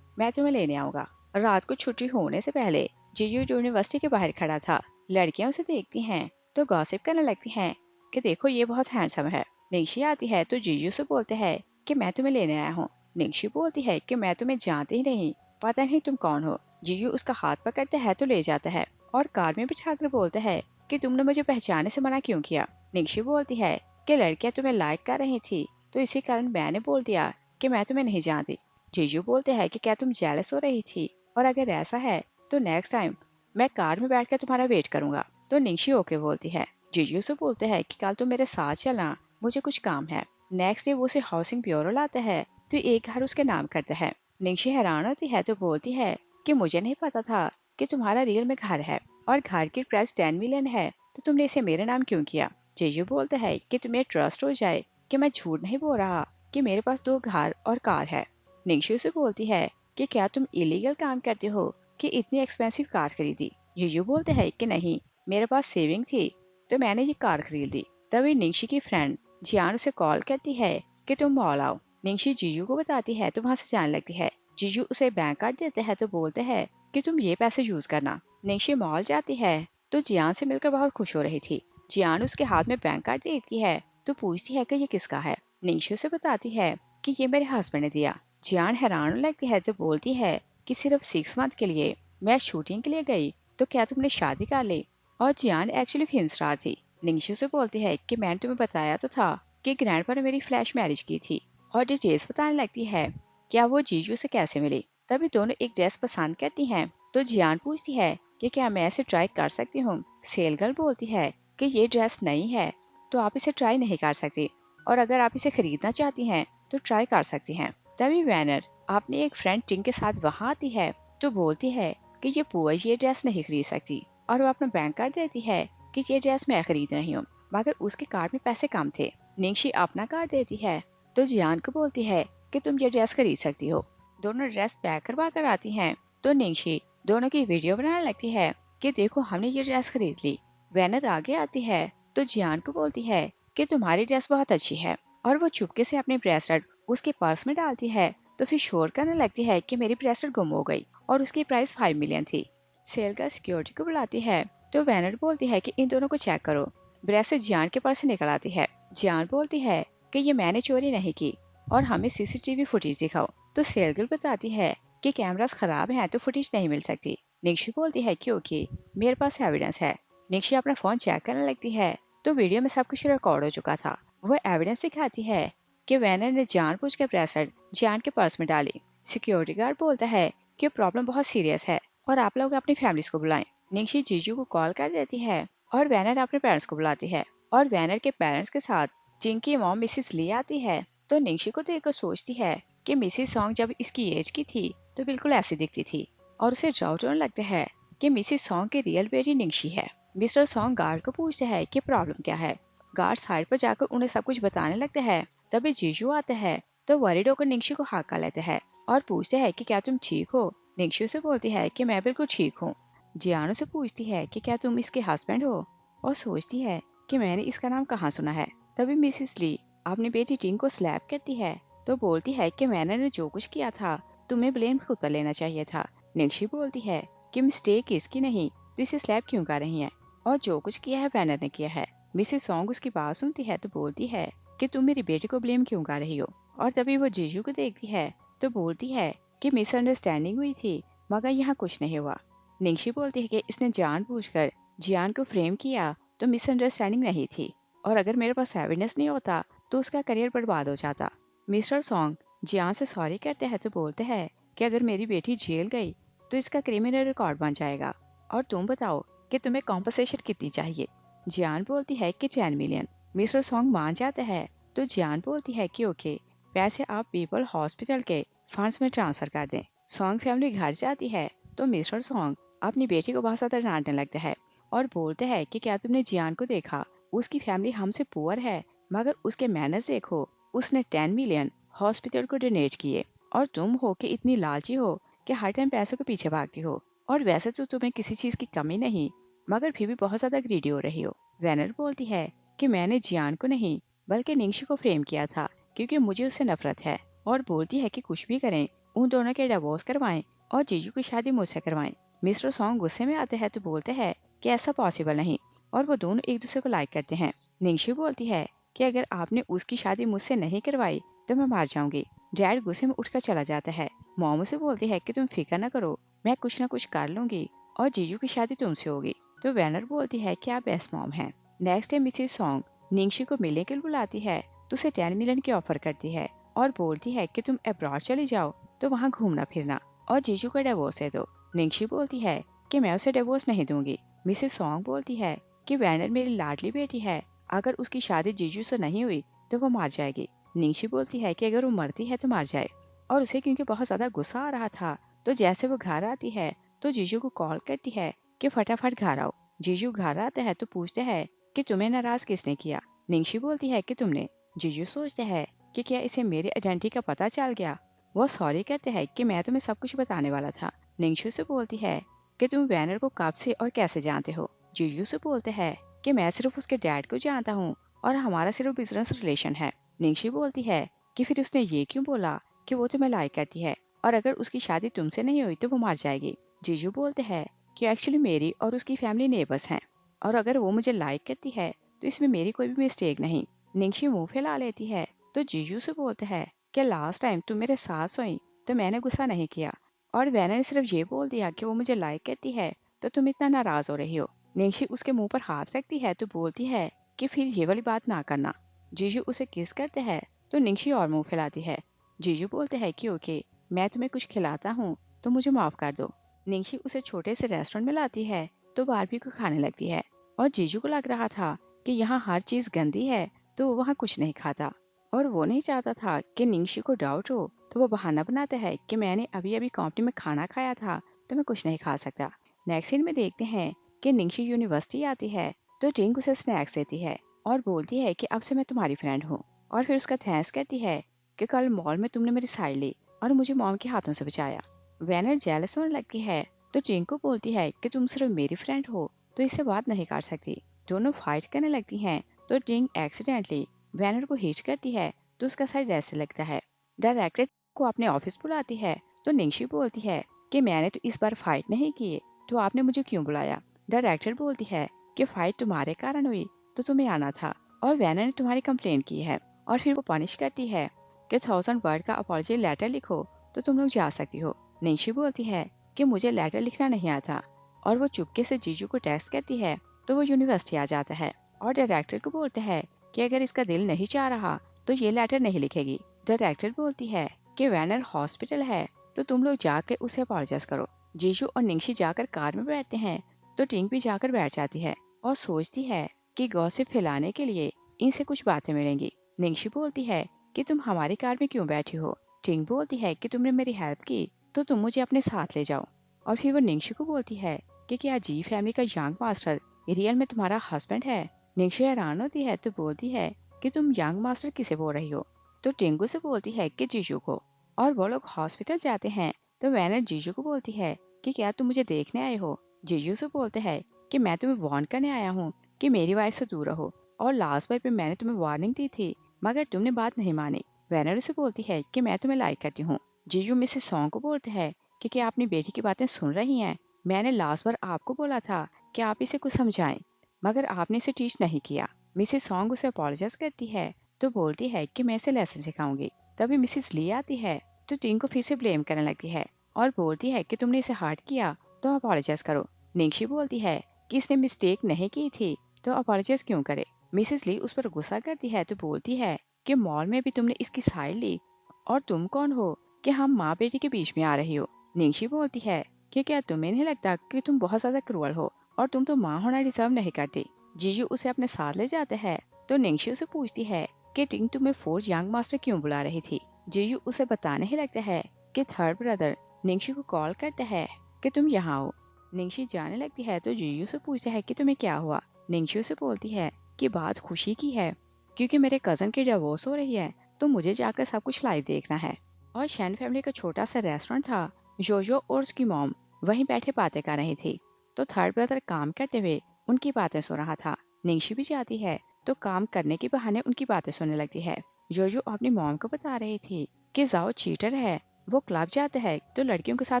S1: मैं तुम्हें लेने आऊंगा। रात को छुट्टी होने से पहले जीजू यूनिवर्सिटी के बाहर खड़ा था। लड़कियां उसे देखती हैं तो गॉसिप करने लगती हैं कि देखो ये बहुत हैंडसम है। निंगशी आती है तो जीजू से बोलते हैं कि मैं तुम्हें लेने आया हूँ। निंगशी बोलती है कि मैं तुम्हें जानती ही नहीं, पता नहीं तुम कौन हो। जीजू उसका हाथ पकड़ता है तो ले जाता है और कार में बिठाकर बोलता है कि तुमने मुझे पहचानने से मना क्यों किया। निंगशी बोलती है कि लड़कियां तुम्हें लाइक कर रही थी तो इसी कारण मैंने बोल दिया कि मैं तुम्हें नहीं जानती। जीजू बोलते हैं कि क्या तुम जेलस हो रही थी और अगर ऐसा है तो नेक्स्ट टाइम मैं कार में बैठकर तुम्हारा वेट करूंगा। तो निंगशी ओके बोलती है। जीजू से बोलते हैं कि कल तुम मेरे साथ चलना, मुझे कुछ काम है। नेक्स्ट डे वो उसे हाउसिंग ब्यूरो लाता है तो एक घर उसके नाम करता है। निंगशी हैरान होती है तो बोलती है कि मुझे नहीं पता था कि तुम्हारा रियल में घर है और घर की प्राइस 10 मिलियन है तो तुमने इसे मेरे नाम क्यों किया। जीजू बोलते हैं कि तुम्हें ट्रस्ट हो जाए कि मैं झूठ नहीं बोल रहा कि मेरे पास 2 घर और कार है। निंगशी से बोलती है कि क्या तुम इलीगल काम करते हो कि इतनी एक्सपेंसिव कार खरीदी। जीजू बोलते हैं कि नहीं, मेरे पास सेविंग थी तो मैंने ये कार खरीद ली। तभी निंगशी की फ्रेंड जियान उसे कॉल करती है कि तुम मॉल आओ। निंगशी जीजू को बताती है तो वहाँ से जाने लगती है। जीजू उसे बैंक कार्ड देते हैं तो बोलते हैं कि तुम ये पैसे यूज करना। निंगशी मॉल जाती है तो जियान से मिलकर बहुत खुश हो रही थी। जियान उसके हाथ में बैंक कार्ड देती है तो पूछती है कि ये किसका है। निंगशी से बताती है कि ये मेरे हस्बैंड ने दिया। जियान हैरान होने लगती है तो बोलती है कि सिर्फ 6 मंथ के लिए मैं शूटिंग के लिए गई तो क्या तुमने शादी कर ली। और जियान एक्चुअली फिल्म स्टार थी। निंगशु से बोलती है कि मैंने तुम्हें बताया तो था कि ग्रैंडपा ने मेरी फ्लैश मैरिज की थी और डिटेल्स बताने लगती है क्या वो जीजू से कैसे मिली। तभी दोनों एक ड्रेस पसंद करती हैं तो जियान पूछती है कि क्या मैं इसे ट्राई कर सकती हूँ। सेल गर्ल बोलती है कि ये ड्रेस नई है तो आप इसे ट्राई नहीं कर सकती और अगर आप इसे खरीदना चाहती हैं तो ट्राई कर सकती हैं। तभी वैनर अपनी एक फ्रेंड टिंग के साथ वहाँ आती है तो बोलती है कि ये पुआ ये ड्रेस नहीं खरीद सकती और वो अपना बैंक कार्ड देती है कि ये ड्रेस मैं खरीद रही हूँ मगर उसके कार्ड में पैसे कम थे। निंगशी अपना कार्ड देती है तो जियान को बोलती है कि तुम ये ड्रेस खरीद सकती हो। दोनों ड्रेस पैक करवा कर आती हैं तो निंगशी दोनों की वीडियो बनाने लगती है कि देखो हमने ये ड्रेस खरीद ली। वैनर आगे आती है तो जियान को बोलती है कि तुम्हारी ड्रेस बहुत अच्छी है और वो चुपके से अपनी ब्रेसलेट उसके पर्स में डालती है तो फिर शोर करने लगती है कि मेरी ब्रेसलेट गुम हो गई और उसकी प्राइस 5 मिलियन थी। सेल गर्ल सिक्योरिटी को बुलाती है तो वैनर बोलती है कि इन दोनों को चेक करो। ब्रेसलेट जियान के पर्स से निकल आती है। जियान बोलती है कि ये मैंने चोरी नहीं की और हमें सीसीटीवी फुटेज दिखाओ। तो सेलगिल बताती है कि कैमरास खराब हैं तो फुटेज नहीं मिल सकती। निक्शी बोलती है कि ओके, मेरे पास एविडेंस है। निक्शी अपना फोन चेक करने लगती है तो वीडियो में सब कुछ रिकॉर्ड हो चुका था। वो एविडेंस दिखाती है कि वैनर ने जानबूझकर ब्रेसलेट जियान के पर्स में डाली। सिक्योरिटी गार्ड बोलता है कि प्रॉब्लम बहुत सीरियस है और आप लोग अपनी फैमिलीज को बुलाएं। निक्शी जीजू को कॉल कर देती है और वैनर अपने पेरेंट्स को बुलाती है और वैनर के पेरेंट्स के साथ जिनकी मॉम मिसिस ली आती है। तो निक्शी को देखकर सोचती है कि मिसिस सॉन्ग जब इसकी एज की थी तो बिल्कुल ऐसी दिखती थी और उसे डाउट होने लगता है कि मिसिस सॉन्ग की रियल बेटी निक्शी है। मिस्टर सॉन्ग गार्ड को पूछते हैं कि प्रॉब्लम क्या है। गार्ड साइड पर जाकर उन्हें सब कुछ बताने लगते हैं। तभी जीजू आते हैं तो वरीड होकर निक्शी को हाका लेते हैं और पूछते हैं कि क्या तुम ठीक हो। निक्शी से बोलती है कि मैं बिल्कुल ठीक हूँ। जियानो से पूछती है कि क्या तुम इसके हस्बैंड हो और सोचती है कि मैंने इसका नाम कहाँ सुना है। तभी मिसिस ली अपनी बेटी टिंग को स्लैप करती है तो बोलती है कि मैंने ने जो कुछ किया था तुम्हें ब्लेम खुद पर लेना चाहिए था। निक्शी बोलती है कि मिस्टेक इसकी नहीं तो इसे स्लैप क्यों कर रही है और जो कुछ किया है वैनर ने किया है। मिसिस सॉन्ग उसकी बात सुनती है तो बोलती है कि तुम मेरी बेटी को ब्लेम क्यों कर रही हो। और तभी वो जीजू को देखती है तो बोलती है कि मिसअंडरस्टैंडिंग हुई थी मगर यहाँ कुछ नहीं हुआ। निक्शी बोलती है कि इसने जानबूझकर जियान को फ्रेम किया तो मिसअंडरस्टैंडिंग नहीं थी और अगर मेरे पास एविडेंस नहीं होता तो उसका करियर बर्बाद हो जाता। मिस्टर सॉन्ग जियान से सॉरी कहते हैं तो बोलते हैं कि अगर मेरी बेटी जेल गई तो इसका क्रिमिनल रिकॉर्ड बन जाएगा और तुम बताओ कि तुम्हें कॉम्पनसेशन कितनी चाहिए। जियान बोलती है कि 10 मिलियन। मिस्टर सॉन्ग मान जाते हैं तो जियान बोलती है कि ओके, पैसे आप पीपल हॉस्पिटल के फंड्स में ट्रांसफर कर दें। सॉन्ग फैमिली घर जाती है तो मिस्टर सॉन्ग अपनी बेटी को बहुत ज्यादा डांटने लगते हैं और बोलते हैं कि क्या तुमने जियान को देखा, उसकी फैमिली हमसे पुअर है मगर उसके मैनर्स देखो, उसने 10 मिलियन हॉस्पिटल को डोनेट किए और तुम हो कि इतनी लालची हो कि हर टाइम पैसों के पीछे भागती हो और वैसे तो तुम्हें किसी चीज की कमी नहीं मगर फिर भी बहुत ज्यादा ग्रीडी हो रही हो। वैनर बोलती है कि मैंने जियान को नहीं बल्कि निंगशी को फ्रेम किया था क्योंकि मुझे उससे नफरत है और बोलती है कि कुछ भी करें उन दोनों के डिवोर्स करवाएं और जीजू की शादी मुझसे करवाएं। मिस्टर सॉन्ग गुस्से में आते हैं तो बोलते हैं कि ऐसा पॉसिबल नहीं और वो दोनों एक दूसरे को लाइक करते हैं। निंगशी बोलती है कि अगर आपने उसकी शादी मुझसे नहीं करवाई तो मैं मार जाऊंगी। डैड गुस्से में उठकर चला जाता है। मॉम उसे बोलती है कि तुम फिक्र न करो, मैं कुछ न कुछ कर लूंगी और जीजू की शादी तुमसे होगी। तो वैनर बोलती है कि आप बेस्ट मॉम हैं। नेक्स्ट डे मिसेस सॉन्ग निंगशी को मिलने के लिए बुलाती है तो उसे 10 मिलियन की ऑफर करती है और बोलती है कि तुम अब्रॉड चली जाओ तो वहाँ घूमना फिरना और जीजू को डिवोर्स दे दो। निंगशी बोलती है कि मैं उसे डिवोर्स नहीं दूंगी। मिसेस सॉन्ग बोलती है कि वैनर मेरी लाडली बेटी है, अगर उसकी शादी जीजू से नहीं हुई तो वो मार जाएगी। निंगशी बोलती है कि अगर वो मरती है तो मार जाए और उसे क्योंकि बहुत ज्यादा गुस्सा आ रहा था तो जैसे वो घर आती है तो जीजू को कॉल करती है कि फटाफट घर आओ। जीजू घर आते हैं तो पूछते हैं कि तुम्हें नाराज किसने किया। निंगशी बोलती है कि तुमने। जीजू सोचते हैं कि क्या इसे मेरी आइडेंटिटी का पता चल गया। वो सॉरी कहते हैं कि मैं तुम्हें सब कुछ बताने वाला था। निंगशु से बोलती है कि तुम वैनर को कब से और कैसे जानते हो। जीजू से बोलते हैं कि मैं सिर्फ उसके डैड को जानता हूँ और हमारा सिर्फ बिजनेस रिलेशन है। निंगशी बोलती है कि फिर उसने ये क्यों बोला कि वो तुम्हें लाइक करती है और अगर उसकी शादी तुमसे नहीं हुई तो वो मार जाएगी। जीजू बोलते हैं कि एक्चुअली मेरी और उसकी फैमिली नेबर्स हैं और अगर वो मुझे लाइक करती है तो इसमें मेरी कोई भी मिस्टेक नहीं। निंगशी मुंह फैला लेती है तो जीजू से बोलते हैं कि लास्ट टाइम तुम मेरे साथ सोई तो मैंने गुस्सा नहीं किया और वैना ने सिर्फ ये बोल दिया कि वो मुझे लाइक करती है तो तुम इतना नाराज हो रही हो। निंगशी उसके मुंह पर हाथ रखती है तो बोलती है कि फिर ये वाली बात ना करना। जीजू उसे किस करते हैं तो निंगशी और मुंह फैलाती है। जीजू बोलते हैं कि ओके, मैं तुम्हें कुछ खिलाता हूँ तो मुझे माफ कर दो। निंगशी उसे छोटे से रेस्टोरेंट में लाती है तो बारबेक्यू खाने लगती है और जीजू को लग रहा था कि यहाँ हर चीज गंदी है तो वो वहाँ कुछ नहीं खाता और वो नहीं चाहता था कि निंगशी को डाउट हो तो वो बहाना बनाता है कि मैंने अभी अभी कंपनी में खाना खाया था तो मैं कुछ नहीं खा सकता। नेक्स्ट सीन में देखते हैं कि निंगशी यूनिवर्सिटी आती है तो टिंग उसे स्नैक्स देती है और बोलती है कि अब से मैं तुम्हारी फ्रेंड हूँ और फिर उसका थैंक्स करती है कि कल मॉल में तुमने मेरी साइड ली और मुझे मॉम के हाथों से बचाया। वैनर जेलस होने लगती है तो टिंग को बोलती है कि तुम सिर्फ मेरी फ्रेंड हो तो इससे बात नहीं कर सकती। दोनों फाइट करने लगती हैं तो टिंग एक्सीडेंटली वैनर को हिट करती है तो उसका सर ऐसे लगता है। डायरेक्टर को अपने ऑफिस बुलाती है तो निंगशी बोलती है कि मैंने तो इस बार फाइट नहीं की तो आपने मुझे क्यों बुलाया। डायरेक्टर बोलती है कि फाइट तुम्हारे कारण हुई तो तुम्हें आना था और वैनर ने तुम्हारी कंप्लेंट की है और फिर वो पनिश करती है कि 1000 वर्ड का अपॉलजी लेटर लिखो तो तुम लोग जा सकती हो। निंगशी बोलती है कि मुझे लेटर लिखना नहीं आता, और वो चुपके से जीजू को टेक्स्ट करती है तो वो यूनिवर्सिटी आ जाता है और डायरेक्टर को बोलता है कि अगर इसका दिल नहीं चाह रहा तो ये लेटर नहीं लिखेगी। डायरेक्टर बोलती है कि वैनर हॉस्पिटल है तो तुम लोग जाकर उसे अपॉलोजाइज करो। जीजू और निंगशी जाकर कार में बैठते हैं तो टिंग भी जाकर बैठ जाती है और सोचती है कि गॉसिप फैलाने के लिए इनसे कुछ बातें मिलेंगी। निंगशी बोलती है कि तुम हमारी कार में क्यों बैठी हो। टिंग बोलती है कि तुमने मेरी हेल्प की तो तुम मुझे अपने साथ ले जाओ। और फिर वो निंगशी को बोलती है कि क्या जी फैमिली का यंग मास्टर रियल में तुम्हारा हस्बैंड है। निंगशी हैरान होती है तो बोलती है कि तुम यंग मास्टर किसे बोल रही हो। तो टिंगू से बोलती है कि जीजू को। और वो लोग हॉस्पिटल जाते हैं तो वैनर जीजू को बोलती है कि क्या तुम मुझे देखने आए हो। जीजू से बोलते हैं कि मैं तुम्हें वार्न करने आया हूँ कि मेरी वाइफ से दूर रहो, और लास्ट बार पे मैंने तुम्हें वार्निंग दी थी मगर तुमने बात नहीं मानी। वैनर उसे बोलती है कि मैं तुम्हें लाइक करती हूँ। जीजू मिसेस सॉन्ग को बोलते हैं कि क्या अपनी बेटी की बातें सुन रही हैं। मैंने लास्ट बार आपको बोला था कि आप इसे कुछ समझाएं मगर आपने इसे टीच नहीं किया। मिसेस सॉन्ग उसे अपोलोजाइज करती है तो बोलती है कि मैं इसे लेसन सिखाऊंगी। तभी मिसेस ली आती है तो टिंग को फिर से ब्लेम करने लगती है और बोलती है कि तुमने इसे हर्ट किया तो अपोलोजाइज करो। निंगशी बोलती है कि इसने मिस्टेक नहीं की थी तो अपोलोजाइज क्यों करे। मिसेस ली उस पर गुस्सा करती है तो बोलती है कि मॉल में भी तुमने इसकी साइड ली और तुम कौन हो कि हम माँ बेटी के बीच में आ रही हो। निंगशी बोलती है कि क्या तुम्हें नहीं लगता कि तुम बहुत ज्यादा क्रूअल हो और तुम तो माँ होना डिजर्व नहीं करती। जीजू उसे अपने साथ ले जाते हैं तो निंगशी उसे पूछती है कि टिंग तुम्हें फोर्स यंग मास्टर क्यों बुला रही थी। जीजू उसे बताने ही लगता है कि थर्ड ब्रदर निंगशी को कॉल करता है कि तुम यहाँ आओ। निंगशी जाने लगती है तो जीजू से पूछता है कि तुम्हें क्या हुआ। निंगशी उसे बोलती है कि बात खुशी की है क्योंकि मेरे कजन की डिवोर्स हो रही है तो मुझे जाकर सब कुछ लाइव देखना है। और शैन फैमिली का छोटा सा रेस्टोरेंट था। जोजो और उसकी मॉम वहीं बैठे बातें कर रही थी तो थर्ड ब्रदर काम करते हुए उनकी बातें सुन रहा था। निंगशी भी जाती है तो काम करने के बहाने उनकी बातें सुनने लगती है। जोजो अपनी मॉम को बता रही थी कि जाओ चीटर है, वो क्लब जाता है तो लड़कियों के साथ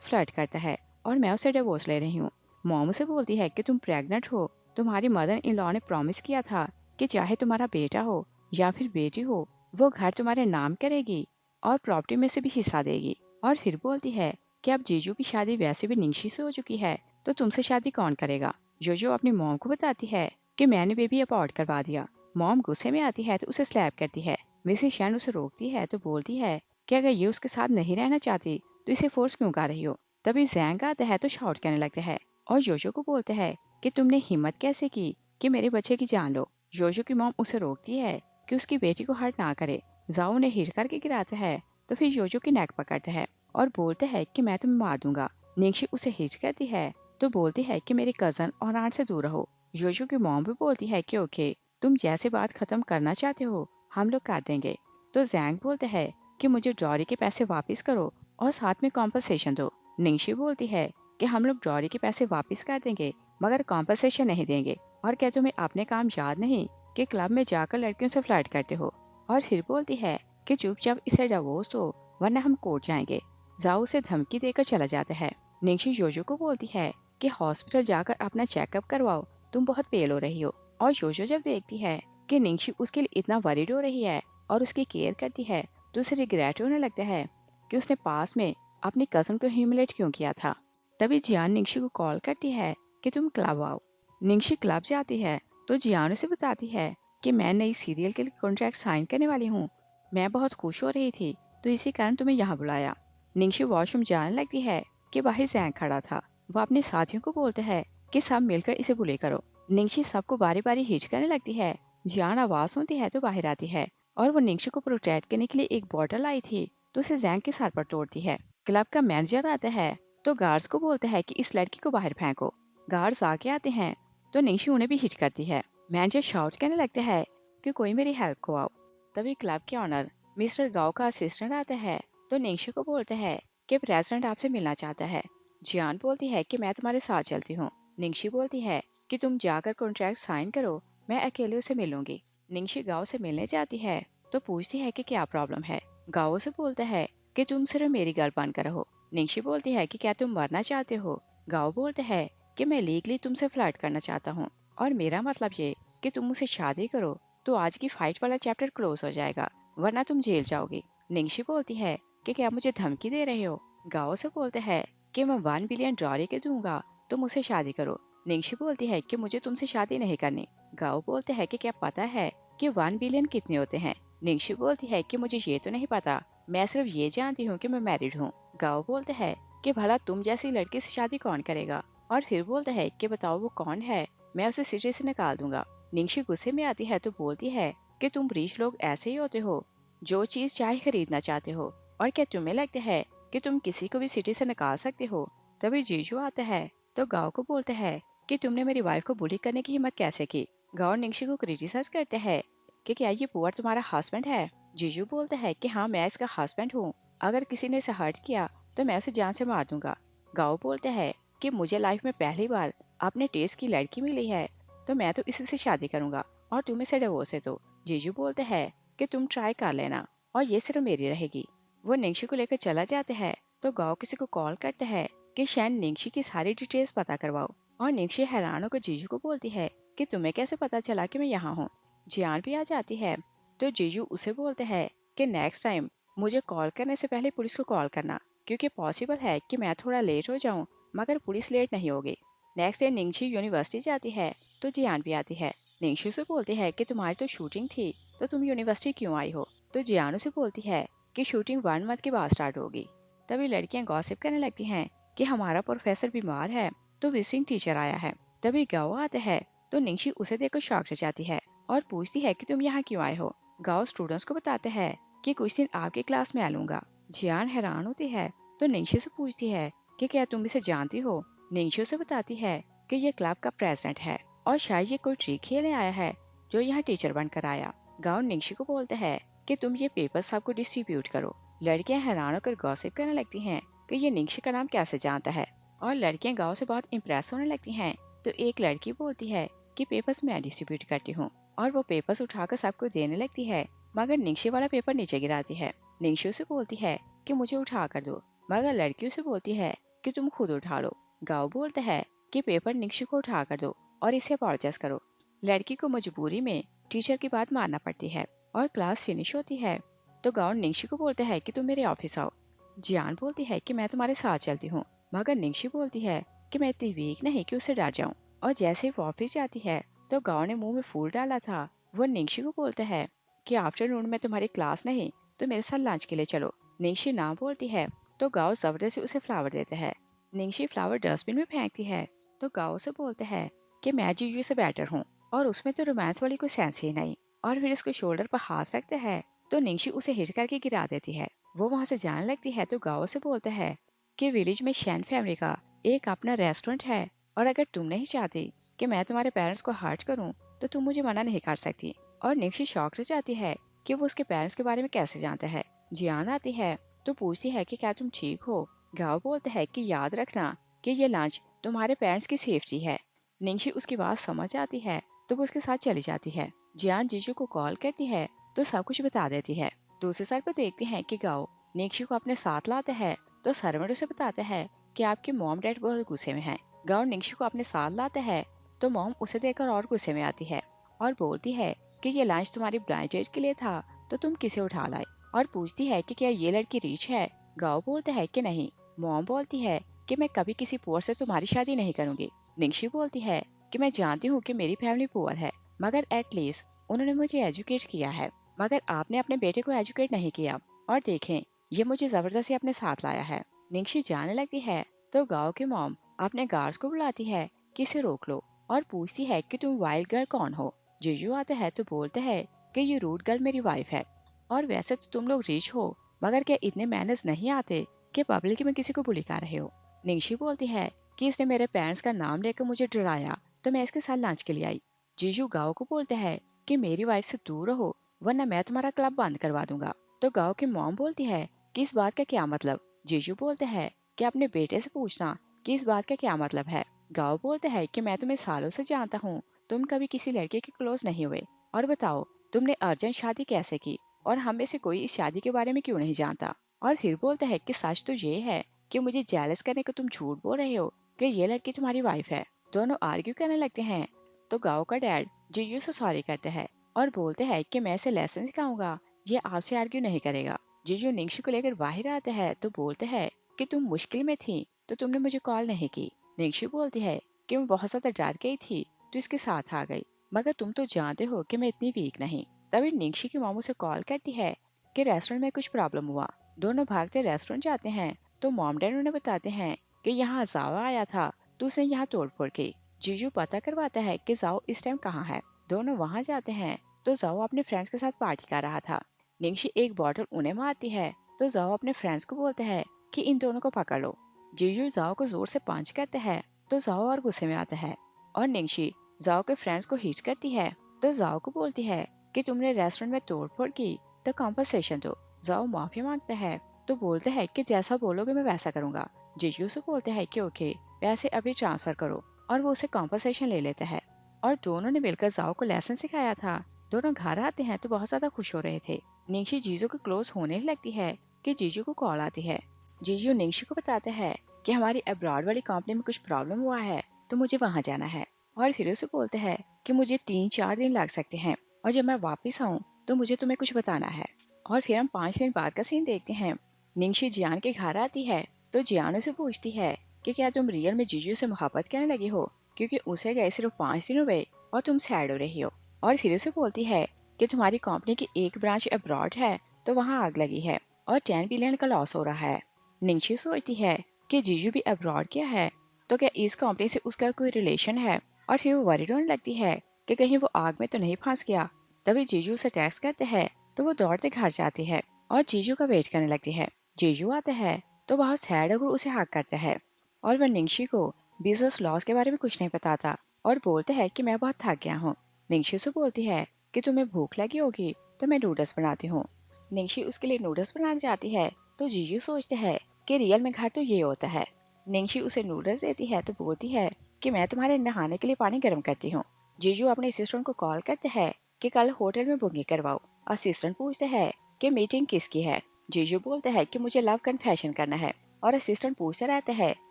S1: फ्लर्ट करता है और मैं उसे डिवोर्स ले रही हूँ। मॉम उसे बोलती है कि तुम प्रेग्नेंट हो, तुम्हारी मदर इन लॉ ने प्रॉमिस किया था कि चाहे तुम्हारा बेटा हो या फिर बेटी हो वो घर तुम्हारे नाम करेगी और प्रॉपर्टी में से भी हिस्सा देगी। और फिर बोलती है कि अब जीजू की शादी वैसे भी निंगशी से हो चुकी है तो तुमसे शादी कौन करेगा। जोजो अपनी मॉम को बताती है कि मैंने बेबी अबॉर्ट करवा दिया। मॉम गुस्से में आती है तो उसे स्लैप करती है। मिसेस शैन उसे रोकती है तो बोलती है कि अगर ये उसके साथ नहीं रहना चाहती तो इसे फोर्स क्यों कर रही हो। तभी जैंग आता है तो शाउट करने लगता है और जोजो को बोलते हैं कि तुमने हिम्मत कैसे की कि मेरे बच्चे की जान लो। जोजो की मॉम उसे रोकती है कि उसकी बेटी को हर्ट ना करे। जाओ उन्हें हिट करके गिराता है तो फिर जोजो की नेक पकड़ता है और बोलता है कि मैं तुम्हें मार दूंगा। निंगशी उसे हिट करती है तो बोलती है कि मेरे कजन और आंट से दूर रहो। जोजो की मॉम भी बोलती है कि ओके, तुम जैसे बात खत्म करना चाहते हो हम लोग कर देंगे। तो जैंग बोलते हैं कि मुझे डॉरी के पैसे वापस करो और साथ में कॉम्पनसेशन दो। निंगशी बोलती है कि हम लोग डॉरी के पैसे वापस कर देंगे मगर कॉम्पनसेशन नहीं देंगे। और क्या तुम्हें अपने काम याद नहीं कि क्लब में जाकर लड़कियों से फ्लर्ट करते हो। और फिर बोलती है कि चुपचाप इसे डिवोर्स दो वरना हम कोर्ट जाएंगे। जाओ उसे धमकी देकर चला जाता है। निंगशी जोजो को बोलती है कि हॉस्पिटल जाकर अपना चेकअप करवाओ, तुम बहुत पेल हो रही हो। और जोजो जब देखती है कि निंगशी उसके लिए इतना वरीड हो रही है और उसकी केयर करती है तो उसे रिग्रेट होने लगता है कि उसने पास में अपनी कजन को ह्यूमिलेट क्यों किया था। तभी जियान निंगशी को कॉल करती है कि तुम क्लब आओ। निंगशी क्लब जाती है तो जियान उसे बताती है कि मैं नई सीरियल के लिए कॉन्ट्रैक्ट साइन करने वाली हूँ। मैं बहुत खुश हो रही थी तो इसी कारण तुम्हें यहाँ बुलाया। निंगशी वॉशरूम जाने लगती है कि बाहर जैंग खड़ा था। वो अपने साथियों को बोलते हैं कि सब मिलकर इसे बुले करो। निंगशी सबको बारी बारी हिच करने लगती है। जियान आवाज सुनती है तो बाहर आती है और वो निंगशी को प्रोटेक्ट करने के लिए एक बॉटल आई थी तो उसे जैंग के सर पर तोड़ती है। क्लब का मैनेजर आता है तो गार्ड्स को बोलता है कि इस लड़की को बाहर फेंको। गार्ड्स आके आते हैं तो निंगशी उन्हें भी हिट करती है। मैनेजर शाउट करने लगता है कि कोई मेरी हेल्प को आओ। तभी क्लब के ऑनर मिस्टर गाओ का असिस्टेंट आता है तो निंगशी को बोलता है कि प्रेसिडेंट आपसे मिलना चाहता है। जियान बोलती है कि मैं तुम्हारे साथ चलती हूँ। निंगशी बोलती है कि तुम जाकर कॉन्ट्रैक्ट साइन करो, मैं अकेले उसे मिलूंगी। निंगशी गाओ से मिलने जाती है तो पूछती है कि क्या प्रॉब्लम है। गाओ से बोलता है कि तुम सिर्फ मेरी गर्ल बनकर रहो। निंगशी बोलती है कि क्या तुम मरना चाहते हो। गाओ बोलता है कि मैं लीगली तुमसे फ्लर्ट करना चाहता हूँ और मेरा मतलब ये कि तुम मुझसे शादी करो तो आज की फाइट वाला चैप्टर क्लोज हो जाएगा, वरना तुम जेल जाओगी। निंगशी बोलती है कि क्या मुझे धमकी दे रहे हो? गाओ से बोलते हैं कि मैं 1 बिलियन डॉलर के दूंगा, तुम मुझसे शादी करो। निंगशी बोलती है कि मुझे तुमसे शादी नहीं करनी। गाओ बोलते हैं कि क्या पता है कि 1 बिलियन कितने होते हैं? निंगशी बोलती है कि मुझे ये तो नहीं पता, मैं सिर्फ ये जानती हूँ कि मैं मैरिड हूँ। गाओ बोलते हैं कि भला तुम जैसी लड़की से शादी कौन करेगा? और फिर बोलते हैं कि बताओ वो कौन है, मैं उसे सिटी से निकाल दूंगा। निंगशी गुस्से में आती है तो बोलती है कि तुम रिच लोग ऐसे ही होते हो, जो चीज चाहे खरीदना चाहते हो। और क्या तुम्हें लगता है कि तुम किसी को भी सिटी से निकाल सकते हो? तभी जीजू आता है तो गाओ को बोलते हैं कि तुमने मेरी वाइफ को बुली करने की हिम्मत कैसे की? गाओ निंगशी को क्रिटिसाइज करते हैं कि क्या ये पुअर तुम्हारा हस्बैंड है? जीजू बोलते हैं कि हाँ, मैं इसका हस्बैंड हूँ, अगर किसी ने इसे हर्ट किया तो मैं उसे जान से मार दूंगा। गाओ बोलते हैं कि मुझे लाइफ में पहली बार अपने टेस्ट की लड़की मिली है, तो मैं तो इसी से शादी करूंगा और तुम इसे डिवोर्स है दो। जीजू बोलते हैं कि तुम ट्राई कर लेना और ये सिर्फ मेरी रहेगी। वो निंगशी को लेकर चला जाते हैं तो गाओ किसी को कॉल करते हैं कि शायद निंगशी की सारी डिटेल्स पता करवाओ। और निंगशी हैरान होकर जीजू को बोलती है कि तुम्हें कैसे पता चला कि मैं यहाँ हूँ? जियान भी आ जाती है तो जीजू उसे बोलते हैं कि नेक्स्ट टाइम मुझे कॉल करने से पहले पुलिस को कॉल करना, क्योंकि पॉसिबल है कि मैं थोड़ा लेट हो जाऊं, मगर पुलिस लेट नहीं होगी। नेक्स्ट डे निंगशी यूनिवर्सिटी जाती है तो जियान भी आती है। निंगशी से बोलती है कि तुम्हारी तो शूटिंग थी, तो तुम यूनिवर्सिटी क्यों आई हो? तो जियान उसे बोलती है कि शूटिंग 1 मंथ के बाद स्टार्ट होगी। तभी लड़कियां गॉसिप करने लगती हैं कि हमारा प्रोफेसर बीमार है तो विजिटिंग टीचर आया है। तभी गाओ आते हैं तो निंगशी उसे देखकर शॉक हो जाती है और पूछती है कि तुम यहाँ क्यों आए हो? गाओ स्टूडेंट्स को बताते हैं कि कुछ दिन आपके क्लास में आ लूंगा। जियान हैरान होती है तो निंगशी से पूछती है कि क्या तुम इसे जानती हो? निंगशी उसे बताती है कि ये क्लब का प्रेसिडेंट है और शायद ये कोई ट्रिक खेलने आया है जो यहाँ टीचर बनकर आया। गाओ निंगशी को बोलते हैं कि तुम ये पेपर सबको डिस्ट्रीब्यूट करो। लड़कियां हैरान होकर गॉसिप करने लगती हैं कि ये निंगशी का नाम कैसे जानता है, और लड़कियां गाँव से बहुत इम्प्रेस होने लगती हैं। तो एक लड़की बोलती है कि पेपर्स मैं डिस्ट्रीब्यूट करती हूँ, और वो पेपर्स उठाकर सबको देने लगती है, मगर निंगशी वाला पेपर नीचे गिराती है। निंगशी उसे बोलती है कि मुझे उठा कर दो, मगर लड़की उसे बोलती है कि तुम खुद उठा लो। गाँव बोलते है कि पेपर निंगशी को उठा कर दो और इसे अपोलोजाइज करो। लड़की को मजबूरी में टीचर की बात मानना पड़ती है और क्लास फिनिश होती है। तो गाउन निंगशी को बोलते हैं कि तुम मेरे ऑफिस आओ। जियान बोलती है कि मैं तुम्हारे साथ चलती हूँ, मगर निंगशी बोलती है कि मैं इतनी वीक नहीं कि उसे डर जाऊं। और जैसे ही वो ऑफिस जाती है तो गाँव ने मुंह में फूल डाला था, वो निंगशी को बोलते हैं कि आफ्टरनून में तुम्हारी क्लास नहीं तो मेरे साथ लंच के लिए चलो। निंगशी ना बोलती है तो गाँव जबरदस्ती उसे फ्लावर देते हैं। निंगशी फ्लावर डस्टबिन में फेंकती है तो गाँव से बोलते हैं कि मैं जीजू से बेटर हूँ और उसमें तो रोमांस वाली कोई सेंस ही नहीं। और फिर उसके शोल्डर पर हाथ रखते हैं तो निंगशी उसे हिट करके गिरा देती है। वो वहाँ से जाने लगती है तो गाँव से बोलते हैं कि विलेज में शैन फैमिली का एक अपना रेस्टोरेंट है, और अगर तुम नहीं चाहती कि मैं तुम्हारे पेरेंट्स को हर्ट करूं तो तुम मुझे मना नहीं कर सकती। और निक्शी शॉक हो जाती है कि वो उसके पेरेंट्स के बारे में कैसे जानता है। जियान आती है तो पूछती है कि क्या तुम ठीक हो? गाँव बोलता है कि याद रखना कि ये लंच तुम्हारे पेरेंट्स की सेफ्टी है। निंगशी उसकी बात समझ आती है तो वो उसके साथ चली जाती है। जियान जीजू को कॉल करती है तो सब कुछ बता देती है। दूसरे साइड पर देखते हैं कि गाओ निंगशी को अपने साथ लाते हैं तो सर्वेंट उसे बताते हैं कि आपके मॉम डैड बहुत गुस्से में हैं। गाओ निंगशी को अपने साथ लाते हैं तो मॉम उसे देखकर और गुस्से में आती है और बोलती है कि ये लंच तुम्हारी ब्लाइंड डेट के लिए था तो तुम किसे उठा लाए, और पूछती है कि क्या ये लड़की रिच है। गाओ बोलता है कि नहीं। मॉम बोलती है कि मैं कभी किसी पुअर से तुम्हारी शादी नहीं करूंगी। निंगशी बोलती है कि मैं जानती हूँ कि मेरी फैमिली पुअर है, मगर एटलीस्ट उन्होंने मुझे एजुकेट किया है, मगर आपने अपने बेटे को एजुकेट नहीं किया, और देखें ये मुझे जबरदस्ती अपने साथ लाया है। निंगशी जाने लगती है तो गाँव के मॉम अपने गार्ड्स को बुलाती है कि इसे रोक लो और पूछती है कि तुम वाइल्ड गर्ल कौन हो। जीजू आता है तो बोलते हैं कि ये रूड गर्ल मेरी वाइफ है, और वैसे तो तुम लोग रिच हो, मगर क्या इतने मैनर्स नहीं आते कि पब्लिक में किसी को बुली कर रहे हो। निंगशी बोलती है कि इसने मेरे पेरेंट्स का नाम लेकर मुझे डराया तो मैं इसके साथ लंच के लिए आई। जीजू गाँव को बोलते हैं कि मेरी वाइफ से दूर रहो वरना मैं तुम्हारा क्लब बंद करवा दूंगा। तो गाँव की मॉम बोलती है कि इस बात का क्या मतलब। जीजू बोलते हैं कि अपने बेटे से पूछना कि इस बात का क्या मतलब है। गाँव बोलते हैं कि मैं तुम्हें सालों से जानता हूँ, तुम कभी किसी लड़के के क्लोज नहीं हुए, और बताओ तुमने अर्जेंट शादी कैसे की, और हम में से कोई इस शादी के बारे में क्यों नहीं जानता। और फिर बोलते हैं कि सच तो ये है कि मुझे जेलस करने को तुम झूठ बोल रहे हो कि ये लड़की तुम्हारी वाइफ है। दोनों आर्ग्यू करने लगते हैं तो गाँव का डैड जीजू से सॉरी करते हैं और बोलते हैं कि मैं इसे लेसन सिखाऊंगा, ये आपसे आर्ग्यू नहीं करेगा। जीजू निंगशी को लेकर बाहर आते हैं तो बोलते हैं कि तुम मुश्किल में थी तो तुमने मुझे कॉल नहीं की। निंगशी बोलती है कि मैं बहुत ज्यादा डर गई थी तो इसके साथ आ गई, मगर तुम तो जानते हो कि मैं इतनी वीक नहीं। तभी निंगशी की मामू से कॉल करती है कि रेस्टोरेंट में कुछ प्रॉब्लम हुआ। दोनों भागते रेस्टोरेंट जाते हैं तो मॉम डैड उन्हें बताते हैं कि यहाँ जावा आया था तो उसने यहाँ तोड़फोड़ की। जीजू पता करवाता है कि जाओ इस टाइम कहाँ है। दोनों वहाँ जाते हैं तो जाओ अपने फ्रेंड्स के साथ पार्टी कर रहा था। निंगशी एक बॉटल उन्हें मारती है तो जाओ अपने फ्रेंड्स को बोलते हैं कि इन दोनों को पकड़ लो। जीजू जाओ को जोर से पंच करते हैं तो जाओ और गुस्से में आता है और निंगशी जाओ के फ्रेंड्स को हिट करती है तो जाओ को बोलती है कि तुमने रेस्टोरेंट में तोड़फोड़ की तो कॉम्पनसेशन दो। जाओ माफी मांगता है तो बोलते हैं कि जैसा बोलोगे मैं वैसा करूंगा। जीजू से बोलते हैं कि ओके, पैसे अभी ट्रांसफर करो और वो उसे कॉम्पनसेशन ले लेता है। और दोनों ने मिलकर जाओ को लेसन सिखाया था। दोनों घर आते हैं तो बहुत ज्यादा खुश हो रहे थे। निंगशी जीजू के क्लोज होने ही लगती है कि जीजू को कॉल आती है। जीजू निंगशी को बताते हैं कि हमारी अब्रॉड वाली कंपनी में कुछ प्रॉब्लम हुआ है तो मुझे वहाँ जाना है। और फिर उसे बोलते हैं कि मुझे 3-4 दिन लग सकते हैं और जब मैं वापस आऊँ तो मुझे तुम्हें कुछ बताना है। और फिर हम 5 दिन बाद का सीन देखते हैं। निंगशी जियान के घर आती है तो जियान उसे पूछती है कि क्या तुम रियल में जीजू से मोहब्बत करने लगी हो, क्योंकि उसे गए सिर्फ 5 दिन हुए और तुम सैड हो रही हो। और फिर उसे बोलती है कि तुम्हारी कंपनी की एक ब्रांच अब्रॉड है तो वहाँ आग लगी है और 10 बिलियन का लॉस हो रहा है। निंगशी सोचती है कि जीजू भी अब्रॉड क्या है तो क्या इस कंपनी से उसका कोई रिलेशन है। और फिर वो वरीड होने लगती है कि कहीं वो आग में तो नहीं फंस गया। तभी जीजू उसे टेक्स्ट करते हैं तो वो दौड़ते घर जाती है और जीजू का वेट करने लगती है। जीजू आता है तो बहुत सैड होकर उसे हक करता है और वह निंगशी को बिजनेस लॉस के बारे में कुछ नहीं बताता और बोलते हैं कि मैं बहुत थक गया हूँ। निंगशी से बोलती है कि तुम्हें भूख लगी होगी तो मैं नूडल्स बनाती हूँ। निंगशी उसके लिए नूडल्स बनाने जाती है तो जीजू सोचते हैं कि रियल में घर तो ये होता है। निंगशी उसे नूडल्स देती है तो बोलती है कि मैं तुम्हारे नहाने के लिए पानी गर्म करती हूँ। जीजू अपने असिस्टेंट को कॉल करते हैं कि कल होटल में बुकिंग करवाओ। असिस्टेंट पूछते हैं कि मीटिंग किसकी है। जीजू बोलते हैं कि मुझे लव कन्फेशन करना है और असिस्टेंट पूछते रहते हैं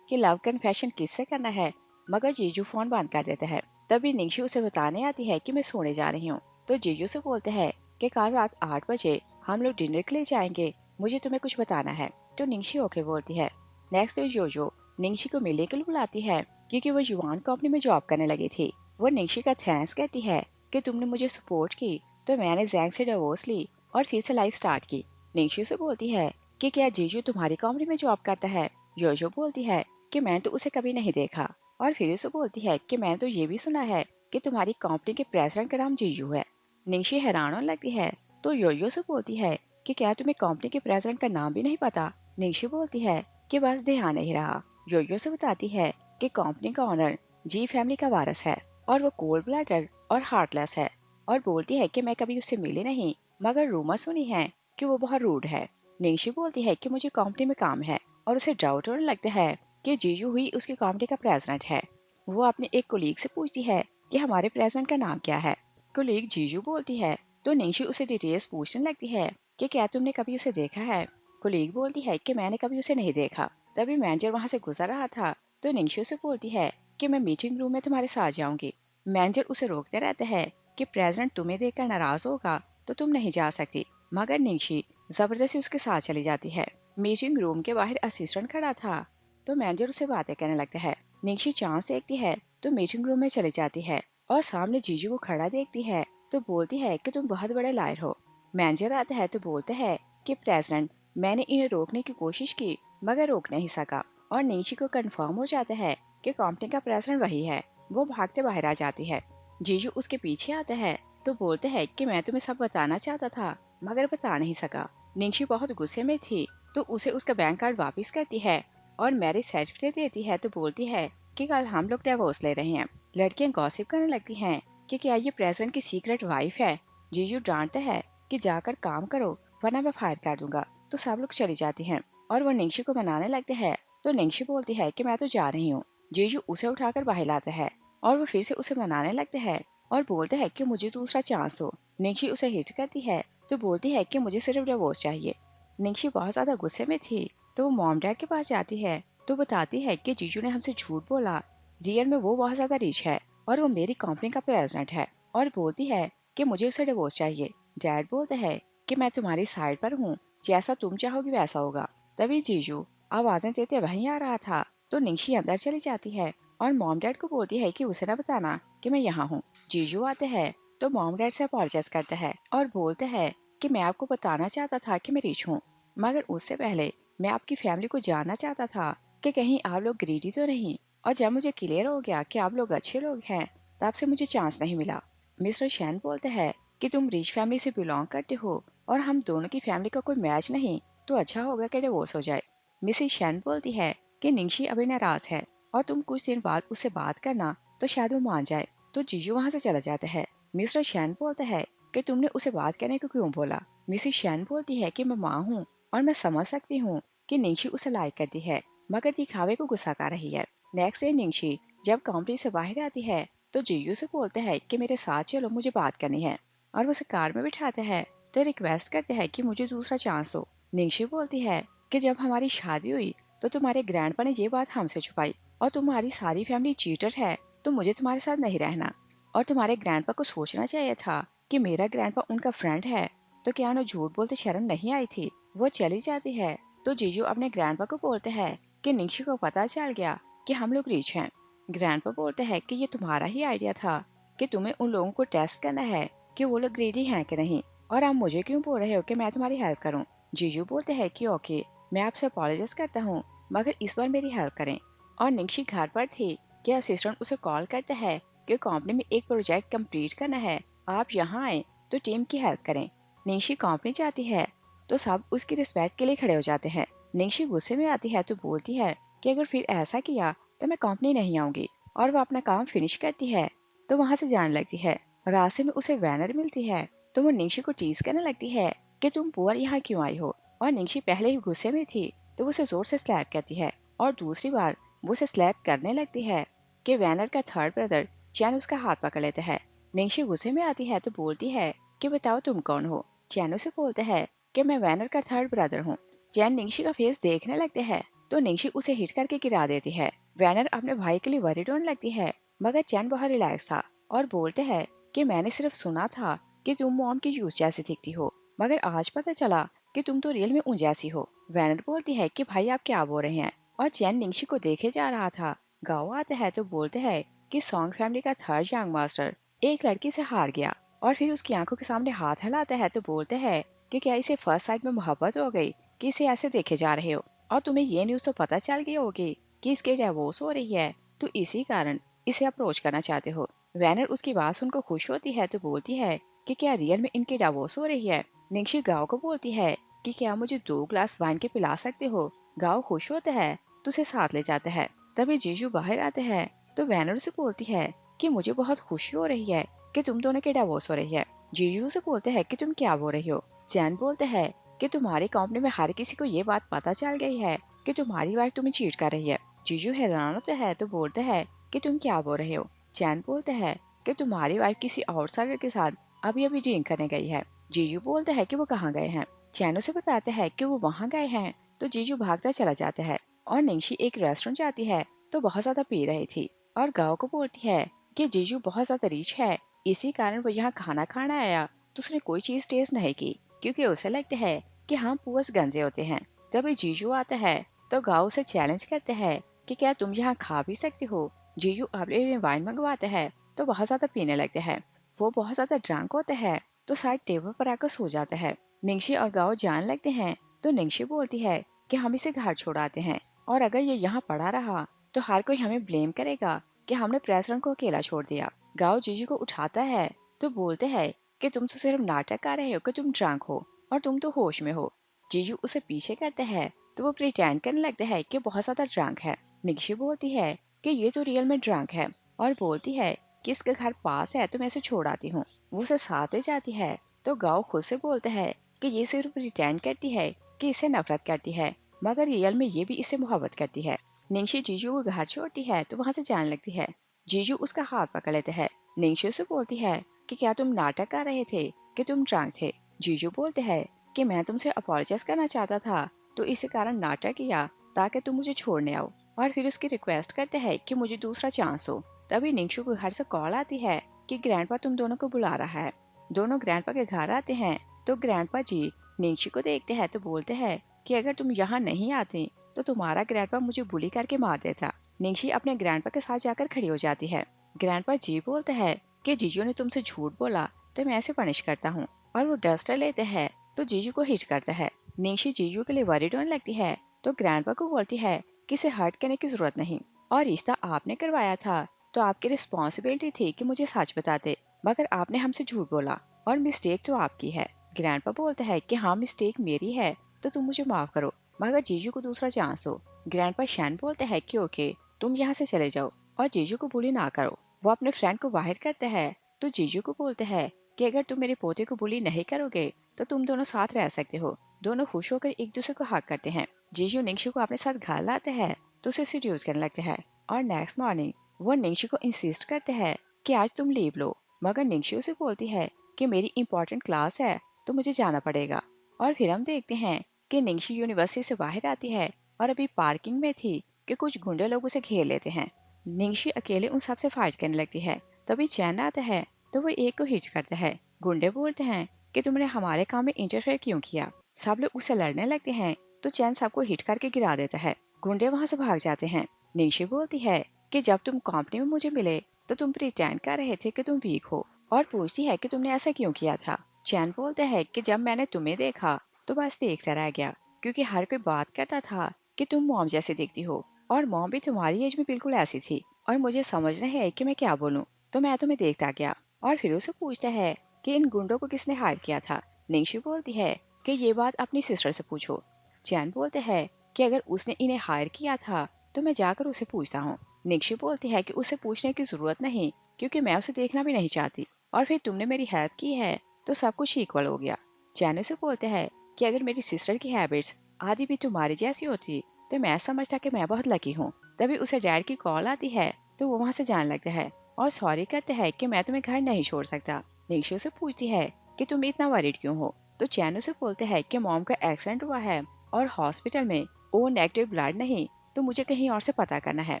S1: कि लव कन्फेशन किससे करना है, मगर जीजू फोन बंद कर देता है। तभी निंगशी उसे बताने आती है कि मैं सोने जा रही हूँ। तो जीजू से बोलते हैं कि कल रात 8 बजे हम लोग डिनर के लिए जाएंगे, मुझे तुम्हें कुछ बताना है। तो निंगशी ओके बोलती है। नेक्स्ट डे जोजो निंगशी को मिलने के लिए बुलाती है क्योंकि वो युवान कंपनी में जॉब करने लगी थी। वो निंगशी का थैंक्स कहती है कि तुमने मुझे सपोर्ट की तो मैंने जैंग से डिवोर्स ली और फिर से लाइफ स्टार्ट की। निंगशी से बोलती है कि क्या जीजू तुम्हारी कंपनी में जॉब करता है। योजो बोलती है कि मैंने तो उसे कभी नहीं देखा। और फिर उसे बोलती है कि मैंने तो ये भी सुना है कि तुम्हारी कंपनी के प्रेसिडेंट का नाम जीजू है। निंगशी हैरान होने लगती है तो योयो से बोलती है कि क्या तुम्हें कंपनी के प्रेसिडेंट का नाम भी नहीं पता। निंगशी बोलती है कि बस ध्यान नहीं रहा। योयो से बताती है कि कंपनी का ऑनर जी फैमिली का वारिस है और वो कोल्ड ब्लडेड और हार्टलेस है। और बोलती है कि मैं कभी उससे मिली नहीं, मगर रूमर सुनी है कि वो बहुत रूड है। निंगशी बोलती है कि मुझे कंपनी में काम है और उसे डाउट होने लगता है कि जीजू ही उसकी कंपनी का प्रेसिडेंट है। वो अपने एक कोलीग से पूछती है कि हमारे प्रेसिडेंट का नाम क्या है। कोलीग जीजू बोलती है तो निंगशी उसे डिटेल्स पूछने लगती है कि क्या तुमने कभी उसे देखा है। कोलीग बोलती है कि मैंने कभी उसे नहीं देखा। तभी मैनेजर वहाँ से गुजर रहा था तो निंगशी से बोलती है कि मैं मीटिंग रूम में तुम्हारे साथ जाऊंगी। मैनेजर उसे रोकते रहते हैं कि प्रेसिडेंट तुम्हें देखकर नाराज होगा तो तुम नहीं जा सकती, मगर निंगशी जबरदस्ती उसके साथ चली जाती है। मीटिंग रूम के बाहर असिस्टेंट खड़ा था तो मैनेजर उसे बातें करने लगता है। निंगशी चांस देखती है तो मीटिंग रूम में चली जाती है और सामने जीजू को खड़ा देखती है तो बोलती है कि तुम बहुत बड़े लायर हो। मैनेजर आता है तो बोलता है कि प्रेसिडेंट, मैंने इन्हें रोकने की कोशिश की मगर रोक नहीं सका। और निंगशी को कंफर्म हो जाता है कि कंपनी का प्रेसिडेंट वही है। वो भागते बाहर आ जाती है। जीजू उसके पीछे आता है तो बोलते हैं कि मैं तुम्हें सब बताना चाहता था मगर बता नहीं सका। निंगशी बहुत गुस्से में थी तो उसे उसका बैंक कार्ड वापस करती है और मैरिज सर्टिफिकेट देती है तो बोलती है कि कल हम लोग डिवोर्स ले रहे हैं। लड़कियां गॉसिप करने लगती हैं कि क्या ये प्रेसिडेंट की सीक्रेट वाइफ है। जीजू डांटता है कि जाकर काम करो वरना मैं फायर कर दूंगा। तो सब लोग चली जाती हैं और वो निंगशी को मनाने लगते हैं तो निंगशी बोलती है कि मैं तो जा रही हूँ। जीजू उसे उठाकर बाहर लाता है और वो फिर से उसे मनाने लगते हैं और बोलते हैं कि मुझे दूसरा चांस दो। निंगशी उसे हिट करती है तो बोलती है कि मुझे सिर्फ डिवोर्स चाहिए। निंगशी बहुत ज्यादा गुस्से में थी तो वो मॉम डैड के पास जाती है तो बताती है कि जीजू ने हमसे झूठ बोला, रियल में वो बहुत ज्यादा रिच है और वो मेरी कंपनी का प्रेसिडेंट है। और बोलती है कि मुझे उसे डिवोर्स चाहिए। डैड बोलते हैं कि मैं तुम्हारी साइड पर हूँ, जैसा तुम चाहोगी वैसा होगा। तभी जीजू आवाजें देते वहीं आ रहा था, तो निंगशी अंदर चली जाती है और मॉम डैड को बोलती है कि उसे ना बताना कि मैं यहाँ हूँ। जीजू आते हैं तो मॉम डैड से अपॉलोजाइज करते हैं और बोलते हैं कि मैं आपको बताना चाहता था कि मैं रिच हूँ, मगर उससे पहले मैं आपकी फैमिली को जानना चाहता था कि कहीं आप लोग ग्रीडी तो नहीं। और जब मुझे क्लियर हो गया कि आप लोग अच्छे लोग हैं, तब से मुझे चांस नहीं मिला। मिस्टर शैन बोलते हैं कि तुम रिच फैमिली से बिलोंग करते हो और हम दोनों की फैमिली का कोई मैच नहीं, तो अच्छा होगा कि डिवोर्स हो जाए। मिसिस शैन बोलती है कि निंगशी अभी नाराज है और तुम कुछ दिन बाद उससे बात करना, तो शायद वो मान जाए। तो जीजू वहाँ से चला जाता है। मिस्टर शैन बोलते हैं कि तुमने उसे बात करने को क्यों बोला। मिसिस शैन बोलती है कि मैं माँ हूँ और मैं समझ सकती हूँ कि निंगशी उसे लाइक करती है, मगर दिखावे को गुस्सा कर रही है। नेक्स्ट डे निंगशी जब कंपनी से बाहर आती है तो जीजू से बोलते हैं कि मेरे साथ चलो, मुझे बात करनी है। और वो उसे कार में बिठाते हैं तो रिक्वेस्ट करते हैं कि मुझे दूसरा चांस दो। निंगशी बोलती है कि जब हमारी शादी हुई तो तुम्हारे ग्रैंडपा ने ये बात हमसे छुपाई और तुम्हारी सारी फैमिली चीटर है, तो मुझे तुम्हारे साथ नहीं रहना। और तुम्हारे ग्रैंडपा को सोचना चाहिए था कि मेरा ग्रैंडपा उनका फ्रेंड है, तो क्या उन्हें झूठ बोलते शर्म नहीं आई थी। वो चली जाती है तो जीजू अपने ग्रैंडपा को बोलते हैं कि निंगशी को पता चल गया कि हम लोग रिच हैं। ग्रैंडपा बोलते हैं कि ये तुम्हारा ही आइडिया था कि तुम्हें उन लोगों को टेस्ट करना है कि वो लोग ग्रेडी हैं कि नहीं, और आप मुझे क्यों बोल रहे हो कि मैं तुम्हारी हेल्प करूं। जीजू बोलते हैं कि ओके, मैं आपसे अपॉलोजाइज करता हूँ, मगर इस बार मेरी हेल्प करें। और निंगशी घर पर थी कि असिस्टेंट उसे कॉल करता है कि कंपनी में एक प्रोजेक्ट कंप्लीट करना है, आप यहाँ आए तो टीम की हेल्प करें। निंगशी कंपनी जाती है तो सब उसकी रिस्पेक्ट के लिए खड़े हो जाते हैं। निंगशी गुस्से में आती है तो बोलती है कि अगर फिर ऐसा किया तो मैं कंपनी नहीं आऊंगी, और वो अपना काम फिनिश करती है तो वहाँ से जाने लगती है। रास्ते में उसे वैनर मिलती है तो वो निंगशी को टीज करने लगती है कि तुम पुअर यहाँ क्यों आई हो। और निंगशी पहले ही गुस्से में थी तो वो उसे जोर से स्लैप करती है, और दूसरी बार वो उसे स्लैप करने लगती है कि वैनर का थर्ड ब्रदर चैन उसका हाथ पकड़ लेता है। निंगशी गुस्से में आती है तो बोलती है कि बताओ तुम कौन हो। चैन उसे बोलते हैं कि मैं वैनर का थर्ड ब्रदर हूँ। चैन निंगशी का फेस देखने लगते हैं तो निंगशी उसे हिट करके गिरा देती है। वैनर अपने भाई के लिए वरीड होने लगती है, मगर चैन बहुत रिलैक्स था और बोलते हैं कि मैंने सिर्फ सुना था कि तुम मॉम की यूज जैसी दिखती हो, मगर आज पता चला कि तुम तो रियल में उन जैसी हो। वैनर बोलती है कि भाई आप क्या बोल रहे हैं, और चैन निंगशी को देखे जा रहा था। गाँव आते हैं तो बोलते हैं कि सॉन्ग फैमिली का थर्ड यंग मास्टर एक लड़की से हार गया, और फिर उसकी आंखों के सामने हाथ हिलाता है तो बोलते हैं कि क्या इसे फर्स्ट साइड में मोहब्बत हो गई कि इसे ऐसे देखे जा रहे हो, और तुम्हें ये न्यूज तो पता चल गई होगी कि इसके डिवोर्स हो रही है, तो इसी कारण इसे अप्रोच करना चाहते हो। वैनर उसकी बात सुनकर खुश होती है तो बोलती है कि क्या रियल में इनकी डिवोर्स हो रही है। निंगशी गाँव को बोलती है कि क्या मुझे 2 ग्लास वाइन के पिला सकते हो। गाँव खुश होता है तो उसे साथ ले जाता है। तभी जीजू बाहर आते हैं तो वैनर से बोलती है कि मुझे बहुत खुशी हो रही है कि तुम दोनों की डिवोर्स हो रही है। जीजू से बोलते हैं कि तुम क्या बोल रही हो। चैन बोलते हैं कि तुम्हारी कंपनी में हर किसी को ये बात पता चल गई है कि तुम्हारी वाइफ तुम्हें चीट कर रही है। जीजू हैरान होते हैं तो बोलते हैं कि तुम क्या बोल रहे हो। चैन बोलते हैं कि तुम्हारी वाइफ किसी आउटसाइडर के साथ अभी अभी ड्रिंक करने गई है। जीजू बोलते हैं कि वो कहाँ गए हैं। चैन उसे बताते हैं कि वो वहाँ गए हैं तो जीजू भागता चला जाता है। और निंगशी एक रेस्टोरेंट जाती है तो बहुत ज्यादा पी रही थी, और गाँव को बोलती है कि जीजू बहुत ज्यादा रिच है, इसी कारण वो यहाँ खाना खाना आया तो उसने कोई चीज टेस्ट नहीं की, क्योंकि उसे लगता है कि हम पुअर्स गंदे होते हैं। तभी जीजू आता है तो गाँव से चैलेंज करते हैं कि क्या तुम यहाँ खा भी सकते हो। जीजू अपने लिए वाइन मंगवाते हैं तो बहुत ज्यादा पीने लगते हैं। वो बहुत ज्यादा ड्रंक होते हैं तो साइड टेबल पर आकर सो जाता है। निंगशी और गाँव जाने लगते हैं तो निंगशी बोलती है कि हम इसे घर छोड़ाते हैं, और अगर ये यहाँ पड़ा रहा तो हर कोई हमें ब्लेम करेगा कि हमने प्रेसिडेंट को अकेला छोड़ दिया। गाँव जीजू को उठाता है तो बोलते हैं कि तुम तो सिर्फ नाटक कर रहे हो कि तुम ड्रंक हो, और तुम तो होश में हो। जीजू उसे पीछे करते हैं तो वो प्रिटेंड करने लगता है कि बहुत ज्यादा ड्रंक है। निक्शी बोलती है कि ये तो रियल में ड्रंक है, और बोलती है कि इसका घर पास है तो मैं इसे छोड़ आती हूँ। वो उसे साथ ले जाती है तो गाँव खुद से बोलते हैं कि ये सिर्फ प्रिटेंड करती है कि इसे नफरत करती है, मगर रियल में ये भी इससे मोहब्बत करती है। निंगशी जीजू को घर छोड़ती है तो वहाँ से जाने लगती है। जीजू उसका हाथ पकड़ लेते हैं। निंगशी से बोलती है कि क्या तुम नाटक कर रहे थे कि तुम ड्रंक थे। जीजू बोलते हैं कि मैं तुमसे अपॉलोजाइज करना चाहता था तो इसी कारण नाटक किया ताकि तुम मुझे छोड़ने आओ, और फिर उसकी रिक्वेस्ट करते हैं कि मुझे दूसरा चांस हो। तभी निंगशु को घर से कॉल आती है कि ग्रैंडपा तुम दोनों को बुला रहा है। दोनों ग्रैंडपा के घर आते हैं तो ग्रैंडपा जी निंगशी को देखते हैं तो बोलते हैं कि अगर तुम यहाँ नहीं आते तो तुम्हारा ग्रैंडपा मुझे बुली करके मार देता। निंगशी अपने ग्रैंडपा के साथ जाकर खड़ी हो जाती है। ग्रैंडपा जी बोलते हैं कि जीजू ने तुमसे झूठ बोला तो मैं ऐसे पनिश करता हूँ, और वो डस्टर लेते हैं तो जीजू को हिट करता है। निंगशी जीजू के लिए वरीड होने लगती है तो ग्रैंडपा को बोलती है कि इसे हर्ट करने की जरूरत नहीं, और रिश्ता आपने करवाया था तो आपकी रिस्पॉन्सिबिलिटी थी कि मुझे सच बताते, मगर आपने हमसे झूठ बोला और मिस्टेक तो आपकी है। ग्रैंडपा बोलता है कि हाँ मिस्टेक मेरी है तो तुम मुझे माफ करो, मगर जीजू को दूसरा चांस दो। ग्रैंडपा शैन बोलते हैं कि ओके तुम यहाँ से चले जाओ और जीजू को बुली ना करो। वो अपने फ्रेंड को बाहर करते हैं तो जीजू को बोलते हैं कि अगर तुम मेरे पोते को बुली नहीं करोगे तो तुम दोनों साथ रह सकते हो। दोनों खुश होकर एक दूसरे को हक करते हैं। जीजू निंगशु को अपने साथ घर लाते हैं तो उसे सीड्यूस करने लगते हैं, और नेक्स्ट मॉर्निंग वो निंगशु को इंसिस्ट करते हैं कि आज तुम लीव लो, मगर निंगशु से बोलती है कि मेरी इंपॉर्टेंट क्लास है तो मुझे जाना पड़ेगा। और फिर हम देखते हैं कि निंगशु यूनिवर्सिटी से बाहर आती है और अभी पार्किंग में थी कि कुछ गुंडे लोग उसे घेर लेते हैं। निंगशु अकेले उन सबसे फाइट करने लगती है। तभी चैन आता है तो वो एक को हिट करता है। गुंडे बोलते हैं कि तुमने हमारे काम में इंटरफेयर क्यों किया। सब लोग उससे लड़ने लगते हैं तो चैन सबको हिट करके गिरा देता है। गुंडे वहाँ से भाग जाते हैं। निंगशु बोलती है कि जब तुम कंपनी में मुझे मिले तो तुम प्रिटेंड कर रहे थे कि तुम वीक हो, और पूछती है कि तुमने ऐसा क्यों किया था। चैन बोलता है कि जब मैंने तुम्हें देखा तो बस देखता रह गया, क्योंकि हर कोई बात करता था कि तुम मॉम जैसे दिखती हो, और मॉम भी तुम्हारी एज में बिल्कुल ऐसी थी, और मुझे समझना है कि मैं क्या बोलूँ, तो मैं तुम्हें देखता गया। और फिर उसे पूछता है कि इन गुंडों को किसने हायर किया था। निंगशु बोलती है कि ये बात अपनी सिस्टर से पूछो। चैन बोलते हैं कि अगर उसने इन्हें हायर किया था तो मैं जाकर उसे पूछता हूँ। निंगशु बोलती है कि उसे पूछने की जरूरत नहीं, क्योंकि मैं उसे देखना भी नहीं चाहती, और फिर तुमने मेरी हेल्प की है तो सब कुछ इक्वल हो गया। चैन उसे बोलते हैं कि अगर मेरी सिस्टर की हैबिट्स आदि भी तुम्हारी जैसी होती तो मैं समझता कि मैं बहुत लकी हूँ। तभी उसे डैड की कॉल आती है तो वो वहाँ से जाने लगता है और सॉरी करते हैं कि मैं तुम्हें घर नहीं छोड़ सकता। निंगशु से पूछती है कि तुम इतना वरीड क्यों हो, तो चैन उसे बोलते हैं कि मॉम का एक्सीडेंट हुआ है और हॉस्पिटल में ओ नेगेटिव ब्लड नहीं, तो मुझे कहीं और से पता करना है।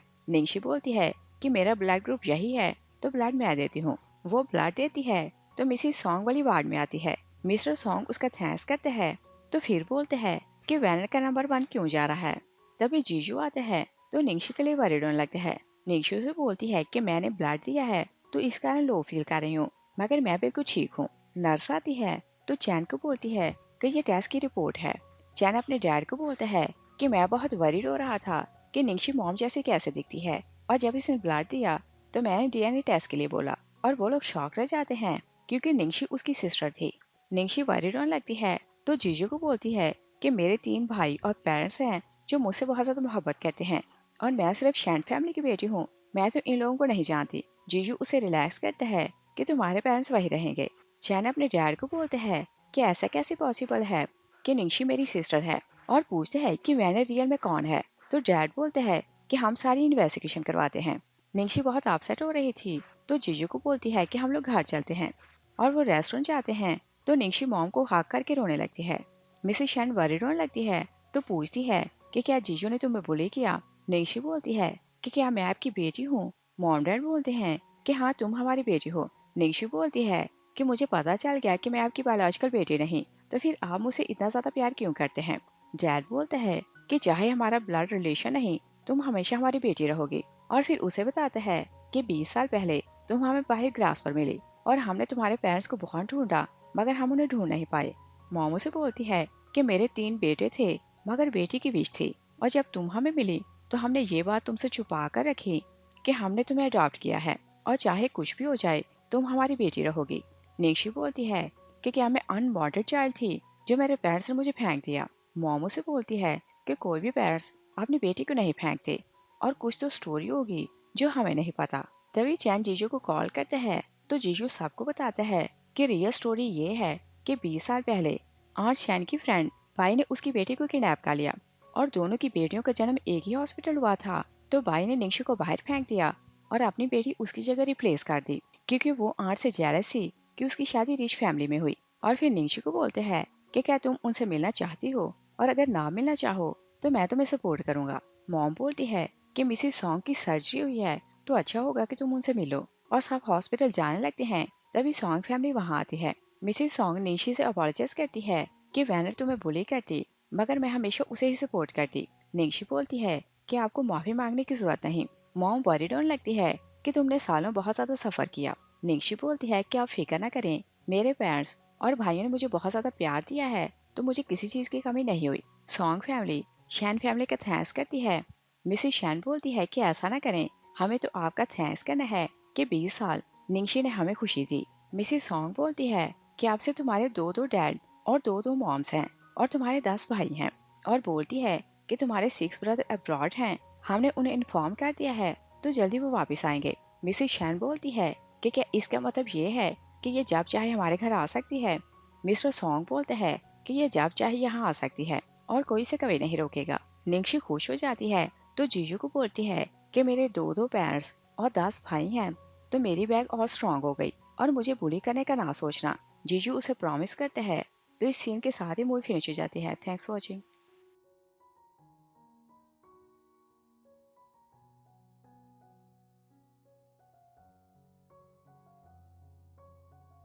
S1: निंगशु बोलती है कि मेरा ब्लड ग्रुप यही है तो ब्लड मैं देती हूँ। वो ब्लड देती है तो मिसिस सॉन्ग वाली वार्ड में आती है। मिस्टर सॉन्ग उसका थैंक्स करते हैं तो फिर बोलते हैं कि वैनर का नंबर 1 क्यों जा रहा है। तभी जीजू आते हैं तो निंगशु के लिए वरीड होने लगते हैं। निंगशु से बोलती है कि मैंने ब्लड दिया है तो इस कारण लो फील कर रही हूँ, मगर मैं बिल्कुल ठीक हूँ। नर्स आती है तो चैन को बोलती है कि ये टेस्ट की रिपोर्ट है। चैन अपने डैड को बोलता है कि मैं बहुत वरीड हो रहा था कि निंगशु मॉम जैसे कैसे दिखती है, और जब इसने ब्लड दिया तो मैंने डीएनए टेस्ट के लिए बोला, और वो लोग शॉक रह जाते हैं क्योंकि निंगशु उसकी सिस्टर थी। निंगशु वरीड होने लगती है तो जीजू को बोलती है कि मेरे 3 भाई और पेरेंट्स हैं जो मुझसे बहुत ज्यादा मोहब्बत करते हैं, और मैं सिर्फ शैन फैमिली की बेटी हूँ, मैं तो इन लोगों को नहीं जानती। जीजू उसे रिलैक्स करता है कि तुम्हारे पेरेंट्स वही रहेंगे। शैन अपने डैड को बोलते हैं कि ऐसा कैसे पॉसिबल है कि निंगशी मेरी सिस्टर है, और पूछते हैं कि वैनर रियल में कौन है। तो डैड बोलते हैं कि हम सारी इन्वेस्टिगेशन करवाते हैं। निंगशी बहुत अपसेट हो रही थी तो जीजू को बोलती है कि हम लोग घर चलते हैं, और वो रेस्टोरेंट जाते हैं तो निंगशी मॉम को हाक करके रोने लगती है। मिसेस शैन वरी रोने लगती है तो पूछती है कि क्या जीजू ने तुम्हें बुली किया। निंगशी बोलती है कि क्या मैं आपकी बेटी हूँ। मॉम डैड बोलते हैं कि हाँ तुम हमारी बेटी हो। निंगशी बोलती है कि मुझे पता चल गया कि मैं आपकी बायोलॉजिकल बेटी नहीं, तो फिर आप मुझसे इतना ज्यादा प्यार क्यों करते हैं। डैड बोलता है कि चाहे हमारा ब्लड रिलेशन नहीं, तुम हमेशा हमारी बेटी रहोगी। और फिर उसे बताता है कि 20 साल पहले तुम हमें बाहर ग्रास पर मिली और हमने तुम्हारे पेरेंट्स को बहुत ढूंढा, मगर हम उन्हें ढूंढ नहीं पाए। मॉम उसे बोलती है कि मेरे 3 बेटे थे, मगर बेटी की विश थी, और जब तुम हमें मिली तो हमने ये बात तुमसे छुपा कर रखी कि हमने तुम्हें अडॉप्ट किया है, और चाहे कुछ भी हो जाए तुम हमारी बेटी रहोगी। निंगशी बोलती है कि क्या मैं अनवांटेड चाइल्ड थी जो मेरे पेरेंट्स ने मुझे फेंक दिया। मॉम उसे बोलती है कि कोई भी पेरेंट्स अपनी बेटी को नहीं फेंकते, और कुछ तो स्टोरी होगी जो हमें नहीं पता। तभी चैन जीजू को कॉल करते हैं तो जीजू सबको बताता है कि रियल स्टोरी ये है कि 20 साल पहले आज शैन की फ्रेंड बाई ने उसकी बेटी को किडनैप कर लिया, और दोनों की बेटियों का जन्म एक ही हॉस्पिटल हुआ था। तो बाई ने निंगशु को बाहर फेंक दिया और अपनी बेटी उसकी जगह रिप्लेस कर दी, क्योंकि वो आर्ट से जेलस थी कि उसकी शादी रिच फैमिली में हुई। और फिर निंगशु को बोलते हैं कि क्या तुम उनसे मिलना चाहती हो, और अगर ना मिलना चाहो तो मैं तुम्हें सपोर्ट करूंगा। मॉम बोलती है कि मिसिस सॉन्ग की सर्जरी हुई है तो अच्छा होगा कि तुम उनसे मिलो, और सब हॉस्पिटल जाने लगते हैं। तभी सॉन्ग फैमिली वहाँ आती है। मिसेस सॉन्ग निंगशी से अपॉलोजाइज करती है कि वैनर तुम्हें बुली करती, मगर मैं हमेशा उसे ही सपोर्ट करती। निंगशी बोलती है कि आपको माफी मांगने की जरूरत नहीं। मॉम वरीड होने लगती है कि तुमने सालों बहुत ज्यादा सफर किया। निंगशी बोलती है कि आप फिक्र न करें, मेरे पेरेंट्स और भाइयों ने मुझे बहुत ज्यादा प्यार दिया है, तो मुझे किसी चीज की कमी नहीं हुई। सॉन्ग फैमिली शैन फैमिली का थैंक्स करती है। मिसेस शैन बोलती है कि ऐसा ना करें, हमें तो आपका थैंक्स करना है कि 20 साल निंगशी ने हमें खुशी दी। मिसेस सॉन्ग बोलती है कि आपसे तुम्हारे दो दो डैड और दो दो मॉम्स हैं और तुम्हारे 10 भाई हैं, और बोलती है कि तुम्हारे 6 ब्रदर अब्रॉड हैं, हमने उन्हें इन्फॉर्म कर दिया है, तो जल्दी वो वापस आएंगे। मिसेस शैन बोलती है कि क्या इसका मतलब ये है कि ये जब चाहे हमारे घर आ सकती है। मिस्टर सॉन्ग बोलते हैं कि ये जब चाहे यहाँ आ सकती है और कोई से कभी नहीं रोकेगा। निंगशी खुश हो जाती है तो जीजू को बोलती है कि मेरे दो दो पेरेंट्स और 10 भाई हैं, तो मेरी बैग और स्ट्रांग हो गई और मुझे बुली करने का ना सोचना। जीजू उसे प्रॉमिस करते हैं। तो इस सीन के साथ ही मूवी फिनिश हो जाती है। Thanks for watching.